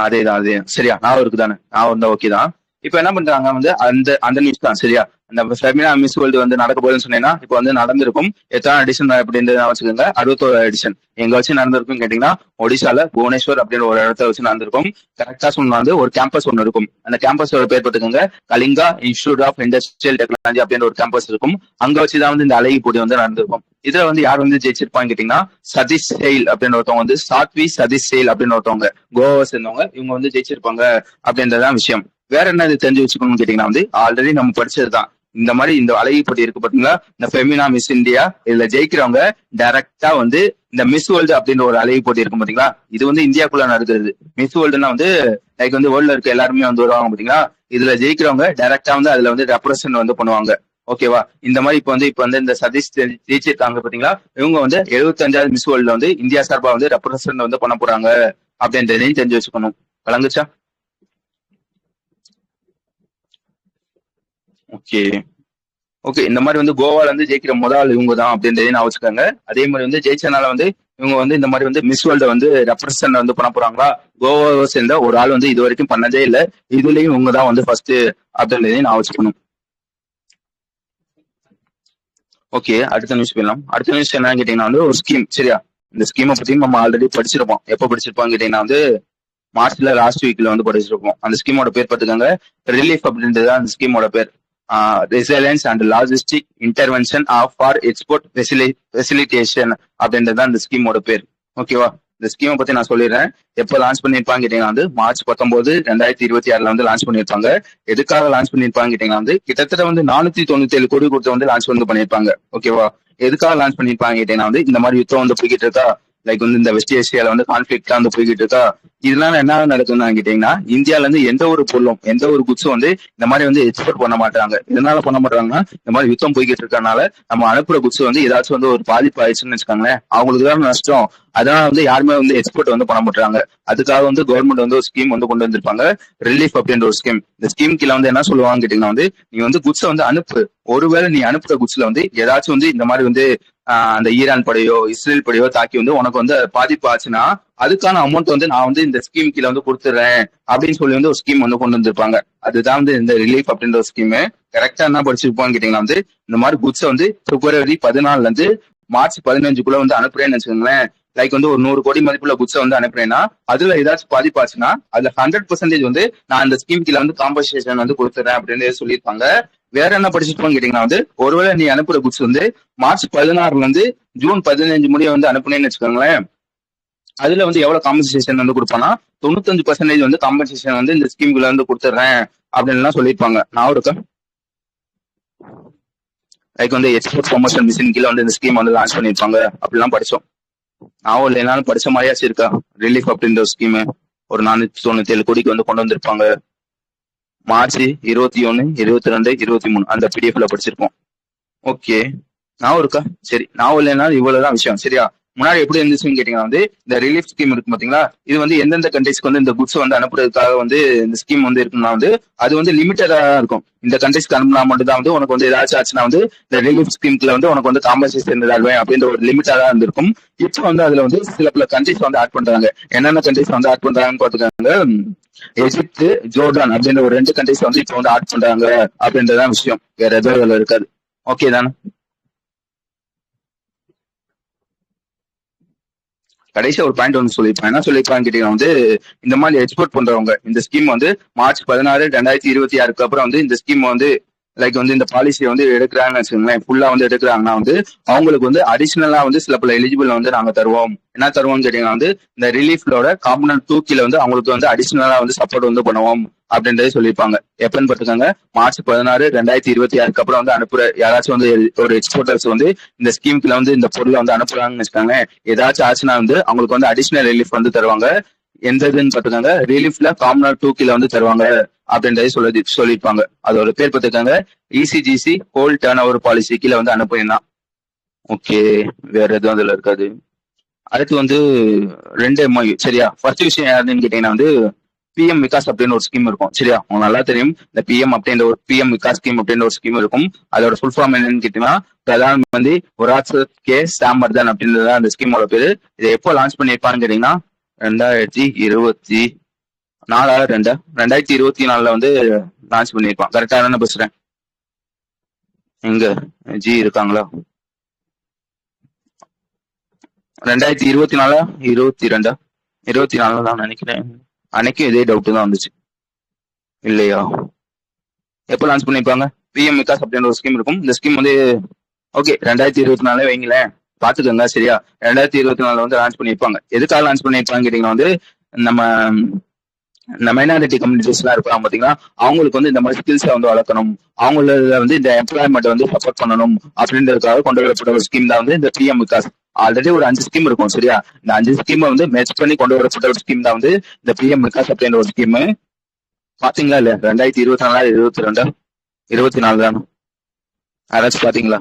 அதேதான் அதே. சரியா? நான் இருக்குதானே? நான் வந்தா ஓகே தான். இப்ப என்ன பண்றாங்க வந்து அந்த அந்த நியூஸ் தான். சரியா? அந்த ஃபெமினா மிஸ் வேர்ல்டு வந்து நடக்க போகுதுன்னு சொன்னீங்கன்னா இப்போ வந்து நடந்திருக்கும். எத்தனை எடிஷன் அப்படின்றத வச்சுக்கோங்க. 61 எடிஷன். எங்க வச்சு நடந்திருக்கும் கேட்டீங்கன்னா ஒடிசால புவனேஸ்வர் அப்படின்ற ஒரு இடத்த வச்சு நடந்திருக்கும். கரெக்டா சொன்னா வந்து ஒரு கேம்பஸ் ஒன்று இருக்கும். அந்த கேம்பஸோட பேர் பார்த்துக்கோங்க, Kalinga institute of industrial technology அப்படின்ற ஒரு கேம்பஸ் இருக்கும். அங்க வச்சுதான் வந்து இந்த அழகி போட்டி வந்து நடந்திருக்கும். இதுல வந்து யார் வந்து ஜெயிச்சிருப்பான்னு கேட்டீங்கன்னா சதீஷ் செயில் அப்படின்னு ஒருத்தவங்க வந்து சாத்வி சதீஷ் செயில் அப்படின்னு ஒருத்தவங்க கோவா சேர்ந்தவங்க, இவங்க வந்து ஜெயிச்சிருப்பாங்க அப்படின்றதான் விஷயம். வேற என்ன இது தெரிஞ்சு வச்சுக்கணும்னு கேட்டீங்கன்னா வந்து ஆல்ரெடி நம்ம படிச்சதுதான். இந்த மாதிரி இந்த அழகி போட்டி இருக்கு பாத்தீங்களா, இந்த ஃபெமினா மிஸ் இந்தியா, இதுல ஜெயிக்கிறவங்க டைரக்டா வந்து இந்த மிஸ் வேர்ல்டு அப்படின்ற ஒரு அழகி போட்டி இருக்கும் பாத்தீங்களா, இது வந்து இந்தியாக்குள்ள நடக்கிறது. மிஸ் வேர்ல்டுனா வந்து லைக் வந்து வேர்ல்ட்ல இருக்க எல்லாருமே வந்து வருவாங்க பாத்தீங்களா, இதுல ஜெயிக்கிறவங்க டைரக்டா வந்து அதுல வந்து ரெப்ரசன்ட் வந்து பண்ணுவாங்க. ஓகேவா? இந்த மாதிரி இப்ப வந்து இந்த சதீஷ் ஜெயிச்சிருக்காங்க பாத்தீங்களா, இவங்க வந்து 75வது மிஸ் வேர்ல்ட்ல வந்து இந்தியா சார்பா வந்து ரெப்ரசன்ட் வந்து பண்ண போறாங்க அப்படின்றதையும் தெரிஞ்சு வச்சுக்கணும். கலங்குச்சா? ஓகே. ஓகே, இந்த மாதிரி வந்து கோவால வந்து ஜெயிக்கிற முதல் இவங்க தான் அப்படின்றதையும் நான் வச்சுக்கோங்க. அதே மாதிரி வந்து ஜெயிச்சனால வந்து இவங்க வந்து இந்த மாதிரி வந்து மிஸ் வேர்ல்ட வந்து ரெப்ரசன்ட் வந்து பண்ண போறாங்களா, கோவாவை சேர்ந்த ஒரு ஆள் வந்து இது வரைக்கும் பண்ணதே இல்லை. இதுலயும் இவங்க தான் வந்து ஃபர்ஸ்ட் அப்படின்றதையும் நான் வச்சுக்கணும். ஓகே, அடுத்த நியூஸ் போயிடலாம். அடுத்த நியூஸ் என்னன்னு கேட்டீங்கன்னா வந்து ஒரு ஸ்கீம். சரியா? இந்த ஸ்கீமை பத்தி நம்ம ஆல்ரெடி படிச்சிருப்போம். எப்போ படிச்சிருப்போம் கேட்டீங்கன்னா வந்து மார்ச்ல லாஸ்ட் வீக்ல வந்து படிச்சிருப்போம். அந்த ஸ்கீமோட பேர் பார்த்துக்கோங்க, ரிலீஃப் அப்படின்றது அந்த ஸ்கீமோட பேர். Resilience and logistic intervention of for export facilitation அப்படின்றது அந்த ஸ்கீமோட பேர். ஓகேவா? இந்த ஸ்கீமை பத்தி நான் சொல்லிடுறேன். எப்போ லான்ச் பண்ணிருப்பாங்க கேட்டீங்கன்னா வந்து மார்ச் 19, 2026 வந்து லான்ச் பண்ணிருப்பாங்க. எதுக்காக லான்ச் பண்ணிருப்பாங்க கேட்டீங்கன்னா வந்து கிட்டத்தட்ட வந்து 497 கோடி கொடுத்து வந்து லான்ச் வந்து பண்ணிருப்பாங்க. ஓகேவா? எதுக்காக லான்ச் பண்ணிருப்பாங்க கேட்டீங்கன்னா வந்து இந்த மாதிரி யுத்தம் வந்து போய்கிட்டு இருக்கா, லைக் வந்து இந்த வெஸ்ட் ஏசியால வந்து கான்ஃபிளிக்ட் வந்து போய்கிட்டு இருக்கா, இதனால என்ன நடக்குதுன்னு கேட்டீங்கன்னா இந்தியால இருந்து எந்த ஒரு பொருளும் எந்த ஒரு குட்ஸும் வந்து இந்த மாதிரி வந்து எக்ஸ்போர்ட் பண்ண மாட்டாங்க. இதனால பண்ண மாட்டாங்கன்னா இந்த மாதிரி யுத்தம் போய்கிட்டு இருக்கனால நம்ம அனுப்புற குட்ஸ் வந்து ஏதாச்சும் வந்து ஒரு பாதிப்பு ஆயிடுச்சுன்னு வச்சுக்காங்களேன், அவங்களுக்கு தான் நஷ்டம். அதனால வந்து யாருமே வந்து எக்ஸ்போர்ட் வந்து பண்ண மாட்டாங்க. அதுக்காக வந்து கவர்மெண்ட் வந்து ஒரு ஸ்கீம் வந்து கொண்டு வந்திருப்பாங்க, ரிலீஃப் அப்படின்ற ஒரு ஸ்கீம். இந்த ஸ்கீம் கீழே வந்து என்ன சொல்லுவாங்க கேட்டீங்கன்னா வந்து நீ வந்து குட்ஸை வந்து அனுப்பு. ஒருவேளை நீ அனுப்புற குட்ஸ்ல வந்து ஏதாச்சும் வந்து இந்த மாதிரி வந்து அந்த ஈரான் படையோ இஸ்ரேல் படையோ தாக்கி வந்து உனக்கு வந்து பாதிப்பு ஆச்சுன்னா அதுக்கான அமௌண்ட் வந்து நான் வந்து இந்த ஸ்கீம் கீழே வந்து கொடுத்துறேன் அப்படின்னு சொல்லி வந்து ஒரு ஸ்கீம் வந்து கொண்டு வந்திருப்பாங்க. அதுதான் வந்து இந்த ரிலீஃப் அப்படின்ற ஒரு ஸ்கீம். கரெக்டா என்ன படிச்சிருப்போம்னு கேட்டீங்கன்னா வந்து இந்த மாதிரி குட்ஸை வந்து பிப்ரவரி 14 இருந்து மார்ச் 15 வந்து அனுப்புறேன்னு வச்சுக்கோங்களேன். லைக் வந்து ஒரு 100 கோடி மதிப்புள்ள குட்ஸை வந்து அனுப்புறேன்னா அதுல ஏதாச்சும் பாதிப்பாச்சுன்னா அதுல 100% வந்து நான் இந்த ஸ்கீம் கீழே வந்து காம்பன்சேஷன் வந்து கொடுத்துறேன் அப்படின்னு சொல்லியிருப்பாங்க. வேற என்ன படிச்சிருப்போம்னு கேட்டீங்கன்னா வந்து ஒருவேளை நீ அனுப்புற குட்ஸ் வந்து மார்ச் 16 வந்து ஜூன் 15 முடிய வந்து அனுப்புனேன்னு வச்சுக்கோங்களேன், அதுல வந்து எவ்வளவு காம்பன்சேஷன் வந்து கொடுப்பானா 95% வந்து காம்பன்சேஷன் வந்து இந்த ஸ்கீம்குள்ள வந்து கொடுத்துட்றேன் அப்படின்னு சொல்லியிருப்பாங்க. நான் இருக்கேன் லைக் வந்து எக்ஸ்போர்ட் ப்ரொமோஷன் மிஷின் கீழே வந்து இந்த ஸ்கீம் வந்து லான்ச் பண்ணியிருப்பாங்க அப்படிலாம் படிச்சோம். நான் இல்லைனாலும் படிச்ச மாதிரியாச்சும் இருக்கா? ரிலீஃப் அப்படின்ற ஸ்கீம் ஒரு 497 கோடிக்கு வந்து கொண்டு வந்திருப்பாங்க. மார்ச் 21, 22, 23 அந்த பிடிஎஃப்ல படிச்சிருப்போம். ஓகே, நான் இருக்கா? சரி, நான் இல்லைனாலும் இவ்வளவுதான் விஷயம். சரியா? முன்னாடி எப்படி இருந்துச்சுன்னு கேட்டீங்கன்னா வந்து இந்த ரிலீஃப் ஸ்கீம் இருக்கு பாத்தீங்களா, இது வந்து எந்தெந்த கண்ட்ரிஸ்க்கு வந்து இந்த குட்ஸ் வந்து அனுப்புறதுக்காக வந்து இந்த ஸ்கீம் வந்து இருக்குன்னா வந்து அது வந்து லிமிட்டடா இருக்கும். இந்த கண்ட்ரிஸ்க்கு அனுப்புனா மட்டும் தான் வந்து உனக்கு வந்து ஏதாச்சும் ஆச்சுன்னா வந்து இந்த ரிலீஃப் ஸ்கீம்ல வந்து உனக்கு வந்து காம்பன்சேஷன் தருவேன் அப்படின்ற ஒரு லிமிட்டடா இருந்திருக்கும். இப்போ வந்து அதுல வந்து சில பல கண்ட்ரிஸ் வந்து ஆட் பண்றாங்க. என்னென்ன கண்ட்ரிஸ் வந்து ஆட் பண்றாங்கன்னு பாத்துக்காங்க. எகிப்து, ஜோர்டான் அப்படின்ற ஒரு 2 கண்ட்ரிஸ் வந்து இப்போ வந்து ஆட் பண்றாங்க அப்படின்றதான் விஷயம். வேற எதுவும் அதுல இருக்காது. ஓகே தானே? கடைசியா ஒரு பாயிண்ட் வந்து சொல்லியிருப்பேன். என்ன சொல்லியிருப்பான்னு கேட்டீங்கன்னா வந்து இந்த மாதிரி எக்ஸ்போர்ட் பண்றவங்க இந்த ஸ்கீம் வந்து மார்ச் 16, 2026 அப்புறம் வந்து இந்த ஸ்கீம் வந்து லைக் வந்து இந்த பாலிசியை வந்து எடுக்கிறாங்கன்னு வச்சுக்கோங்களேன், ஃபுல்லா வந்து எடுக்கிறாங்கன்னா வந்து அவங்களுக்கு வந்து அடிஷனலா வந்து சில பல எலிஜிபிள் வந்து நாங்க தருவோம். என்ன தருவோம்னு கேட்டீங்கன்னா வந்து இந்த ரிலீஃப்லோட காம்பனன்ட் 2 கீழ வந்து அவங்களுக்கு வந்து அடிஷனலா வந்து சப்போர்ட் வந்து பண்ணுவோம் அப்படின்றத சொல்லியிருப்பாங்க. எப்பன்னு பார்த்துக்காங்க, மார்ச் 16, 2026 அப்புறம் வந்து அனுப்புற யாராச்சும் வந்து ஒரு எக்ஸ்போர்ட்டர்ஸ் வந்து இந்த ஸ்கீம்ல வந்து இந்த பொருளை வந்து அனுப்புறாங்கன்னு வச்சுக்காங்க, ஏதாச்சும் ஆச்சுன்னா வந்து அவங்களுக்கு வந்து அடிஷனல் ரிலீஃப் வந்து தருவாங்க. எந்த இதுன்னு பார்த்துக்காங்க, ரிலீஃப்ல காமனா 2 கீழ வந்து தருவாங்க அப்படின்றத சொல்லியிருப்பாங்க. அதோட பேர் பார்த்துக்காங்க ECGC whole turnover policy கீழ வந்து அனுப்பினா. ஓகே, வேற எதுவும் அதுல இருக்காது. அடுத்து வந்து 2 எம்ஒயு சரியா. ஃபர்ஸ்ட் விஷயம் யாருன்னு கேட்டீங்கன்னா வந்து பிஎம் விகாஸ் அப்படின்னு ஒரு ஸ்கீம் இருக்கும் சரியா. உங்களுக்கு நல்லா தெரியும் இந்த பிஎம் அப்படின்ற ஒரு பிஎம் விகாஸ் ஸ்கீம் அப்படின்ற ஒரு ஸ்கீம் இருக்கும். அதோட ஃபுல் ஃபார்ம் என்னன்னு கேட்டீங்கன்னா பிரதான் மந்திரி விராஜ் கே சாமர்தன் அப்படின்றத அந்த ஸ்கீமோட பேரு. இதை எப்போ லான்ச் பண்ணியிருப்பான்னு கேட்டீங்கன்னா 2024 வந்து லான்ச் பண்ணியிருப்பான். கரெக்டா தானே பேசுறேன்? எங்க ஜி இருக்காங்களா? 2024 22 24 தான் நினைக்கிறேன். அன்னைக்கும் இதே டவுட் தான் வந்துச்சு இல்லையா? எப்போ லான்ச் பண்ணிருப்பாங்க? பிஎம் விகாஸ் அப்படின்ற ஒரு ஸ்கீம் இருக்கும். இந்த ஸ்கீம் வந்து ஓகே 2024 வைங்களேன், பாத்துக்கோங்க சரியா. 2024 வந்து லான்ச் பண்ணிருப்பாங்க. எதுக்காக லான்ச் பண்ணிருப்பாங்க கேட்டீங்கன்னா வந்து நம்ம இந்த மைனாரிட்டி கம்யூனிட்டிஸ் எல்லாம் இருப்பாங்க பாத்தீங்கன்னா, அவங்களுக்கு வந்து இந்த மாதிரி ஸ்கில்ஸை வந்து வளர்க்கணும், அவங்கள வந்து இந்த எம்ப்ளாய்மெண்ட் வந்து சப்போர்ட் பண்ணணும் அப்படின்றதுக்காக கொண்டு வரப்பட்ட ஒரு ஸ்கீம் தான் வந்து இந்த பிஎம் விகாஸ். ஆல்ரெடி ஒரு 5 ஸ்கீம் இருக்கும் சரியா. இந்த 5 ஸ்கீமை வந்து மேட்ச் பண்ணி கொண்டு வரப்பட்ட ஒரு ஸ்கீம் தான் வந்து இந்த பிஎம் விகாஸ் அப்படின்ற ஒரு ஸ்கீம். பாத்தீங்களா இல்ல? 2024 22 24 தானே? யாராச்சும் பாத்தீங்களா?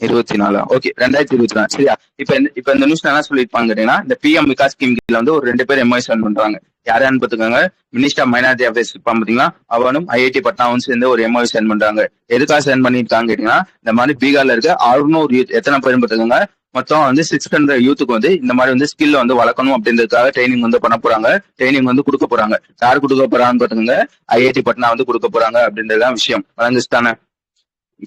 24 ஓகே 2024 சரியா. இப்ப இந்த நியூஸ்ல என்ன சொல்லிருப்பாங்க கேட்டீங்கன்னா, இந்த பிஎம் விகாஸ் ஸ்கீம் கீழ வந்து ஒரு 2 பேர் எம்ஓஎஸ் சைன் பண்றாங்க. யாரான்னு பாத்துக்கோங்க, மினிஸ்டர் ஆஃப் மைனாரிட்டி அஃபேர்ஸ் இருப்பான் பாத்தீங்களா, அவனும் ஐஐடி பட்னாவும் சேர்ந்து ஒரு எம்ஓஎஸ் சைன் பண்றாங்க. எதுக்காக சைன் பண்ணிருக்காங்க கேட்டீங்கன்னா, இந்த மாதிரி பீகார்ல இருக்க 600 யூத் எத்தனை பேரும் பாத்துக்கோங்க, மொத்தம் வந்து 600 யூத்துக்கு வந்து இந்த மாதிரி வந்து ஸ்கில் வந்து வளர்க்கணும் அப்படின்றதுக்காக ட்ரைனிங் வந்து பண்ண போறாங்க. ட்ரைனிங் வந்து கொடுக்க போறாங்க. யார் கொடுக்க போறாங்கன்னு பாத்துக்கோங்க, ஐஐடி பட்னா வந்து கொடுக்க போறாங்க அப்படின்றதுதான் விஷயம். வழங்குச்சு தானே?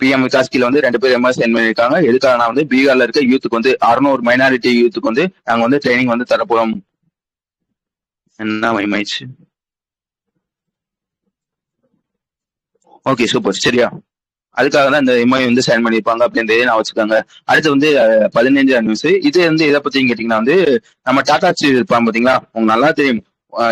பிஎம் விகாஸ் கீழ வந்து 2 பேர் எம்எஸ் சைன் பண்ணிருக்காங்க. எதுக்காக வந்து பீகார்ல இருக்க யூத்துக்கு வந்து 600 மைனாரிட்டி யூத்துக்கு வந்து நாங்க வந்து ட்ரைனிங் வந்து தரப்போறோம். என்ன மைமாயிடுச்சு? ஓகே சூப்பர் சரியா. அதுக்காக தான் இந்த எம்ஐ வந்து சைன் பண்ணிருப்பாங்க அப்படின்றதே நான் வச்சுக்கோங்க. அடுத்து வந்து 15 நியூஸ். இது வந்து எதை பத்தின்னு கேட்டீங்கன்னா வந்து நம்ம டாடா ஸ்டீல் இருப்பான் பாத்தீங்களா, உங்களுக்கு நல்லா தெரியும்.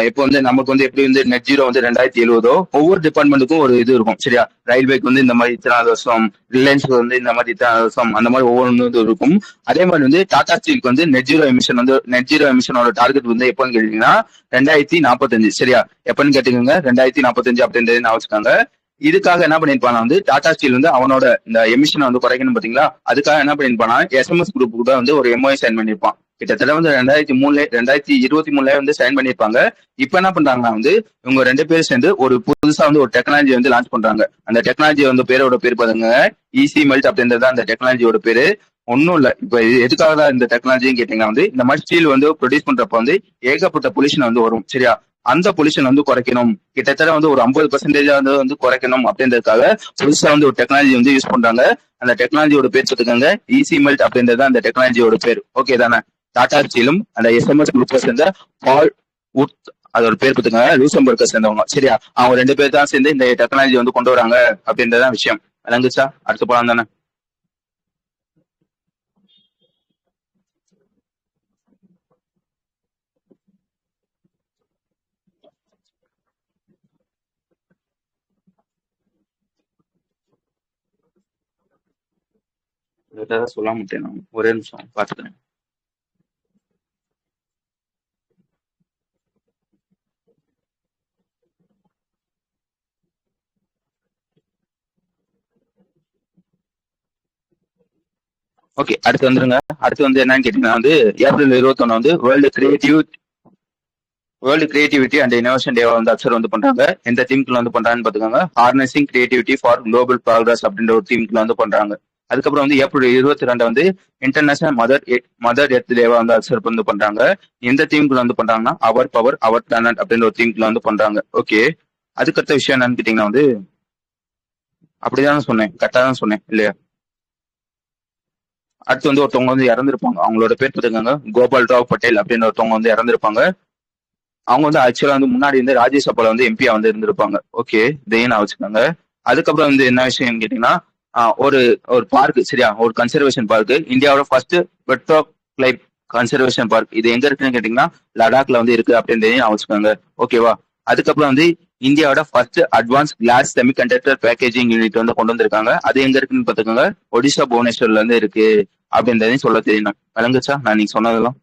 இப்போ வந்து நமக்கு வந்து எப்படி வந்து நெட் ஜீரோ வந்து 2070 ஒவ்வொரு டிபார்ட்மெண்ட்டுக்கும் ஒரு இது இருக்கும் சரியா. ரயில்வேக்கு வந்து இந்த மாதிரி இத்தனாவது வருஷம், ரிலையன்ஸ்க்கு வந்து இந்த மாதிரி இத்தனாவது வருஷம், அந்த மாதிரி ஒவ்வொன்று வந்து இருக்கும். அதே மாதிரி வந்து டாடா ஸ்டீலுக்கு வந்து நெட் ஜீரோ எமிஷனோட டார்கெட் வந்து எப்போன்னு கேட்டீங்கன்னா 2045 சரியா. எப்பன்னு கேட்டீங்க 2045 அப்படின்றது நான் வச்சுக்காங்க. இதுக்காக என்ன பண்ணிருப்பானா வந்து டாடா ஸ்டீல் வந்து அவனோட இந்த எமிஷனை வந்து குறைக்கணும் பாத்தீங்களா, அதுக்காக என்ன பண்ணிருப்பானா எஸ்எம்எஸ் குரூப் கூட வந்து ஒரு எம்ஓஐ சைன் பண்ணிருப்பான். கிட்டத்தட்ட வந்து 2023 வந்து சைன் பண்ணிருப்பாங்க. இப்ப என்ன பண்றாங்கன்னா வந்து இவங்க 2 பேரும் சேர்ந்து ஒரு புதுசா வந்து ஒரு டெக்னாலஜி வந்து லான்ச் பண்றாங்க. அந்த டெக்னாலஜி வந்து பேரோட பேர் பாருங்க, ஈசி மெல்ட் அப்படின்றது அந்த டெக்னாலஜியோட பேரு. ஒன்னும் இல்ல, இப்ப எதுக்காக தான் இந்த டெக்னாலஜின்னு கேட்டீங்கன்னா வந்து இந்த மாதிரி ஸ்டீல் வந்து ப்ரொடியூஸ் பண்றப்ப வந்து ஏகப்பட்ட பொல்யூஷன் வந்து வரும் சரியா. அந்த பொல்யூஷன் வந்து குறைக்கணும், கிட்டத்தட்ட வந்து ஒரு 50% வந்து குறைக்கணும் அப்படின்றதுக்காக புதுசா வந்து ஒரு டெக்னாலஜி வந்து யூஸ் பண்றாங்க. அந்த டெக்னாலஜியோட பேர் சொல்லிருக்காங்க ஈசி மெல்ட் அப்படின்றது அந்த டெக்னாலஜியோட பேர். ஓகே தானே? டாடா ஸ்டீலும் அந்த எஸ்எம்எஸ் குரூப்பை சேர்ந்த பால் உட் அதோட பேர் பார்த்துக்கோங்க, லூசம்பர்க்கை சேர்ந்தவங்க சரியா. அவங்க 2 பேர் தான் சேர்ந்து இந்த டெக்னாலஜி வந்து கொண்டு வராங்க அப்படின்றதான் விஷயம். விளங்குச்சா? அடுத்து போலாம் தானே? சொல்ல மாட்டேன் நான், ஒரே நிமிஷம் பாத்துக்கிறேன். ஓகே, அடுத்து வந்துருங்க. அடுத்து வந்து என்னன்னு கேட்டீங்கன்னா வந்து ஏப்ரல் 21 வந்து வேர்ல்டு கிரியேட்டிவிட்டி அண்ட் இனோவேஷன் டேவா வந்து அப்சர்வ் வந்து பண்றாங்க. எந்த தீம்குள்ள வந்து பண்றாங்கன்னு பாத்துக்கோங்க. Harnessing creativity for global progress அப்படின்ற ஒரு தீம்குள்ள வந்து பண்றாங்க. அதுக்கப்புறம் வந்து ஏப்ரல் 22 வந்து இன்டர்நேஷனல் மதர் எர்த் டேவா வந்து அப்சர்வ் வந்து பண்றாங்க. எந்த தீம்குள்ள வந்து பண்றாங்கன்னா அவர் பவர் அவர் பிளானட் அப்படின்ற ஒரு தீம்குள்ள வந்து பண்றாங்க. ஓகே, அதுக்கடுத்த விஷயம் என்னன்னு கேட்டீங்கன்னா வந்து அப்படிதான் சொன்னேன், கரெக்டா தான் சொன்னேன் இல்லையா? அடுத்து வந்து ஒருத்தவங்க வந்து இறந்திருப்பாங்க. அவங்களோட பேர் பார்த்துக்கோங்க, கோபால் ராவ் பட்டேல் அப்படின்னு ஒருத்தவங்க வந்து இறந்திருப்பாங்க. அவங்க வந்து ஆக்சுவலா வந்து முன்னாடி வந்து ராஜ்யசபால வந்து எம்பியா வந்து இருந்திருப்பாங்க. ஓகே, இதையும் நான் வச்சுக்கோங்க. அதுக்கப்புறம் வந்து என்ன விஷயம் கேட்டீங்கன்னா ஒரு ஒரு பார்க், சரியா, ஒரு கன்சர்வேஷன் பார்க், இந்தியாவோட ஃபர்ஸ்ட் பெட்ரோக் லைட் கன்சர்வேஷன் பார்க். இது எங்க இருக்குன்னு கேட்டீங்கன்னா லடாக்ல வந்து இருக்கு அப்படின்றதையும் நான் வச்சுக்கோங்க. ஓகேவா? அதுக்கப்புறம் வந்து இந்தியாவோட first advance class semiconductor packaging unit வந்து கொண்டு வந்திருக்காங்க. அது எங்க இருக்குன்னு பாத்துக்கோங்க, ஒடிசா புவனேஸ்வர்ல இருந்து இருக்கு அப்படின்றதையும் சொல்ல தெரியும். விளங்குச்சா நான் நீங்க சொன்னதெல்லாம்?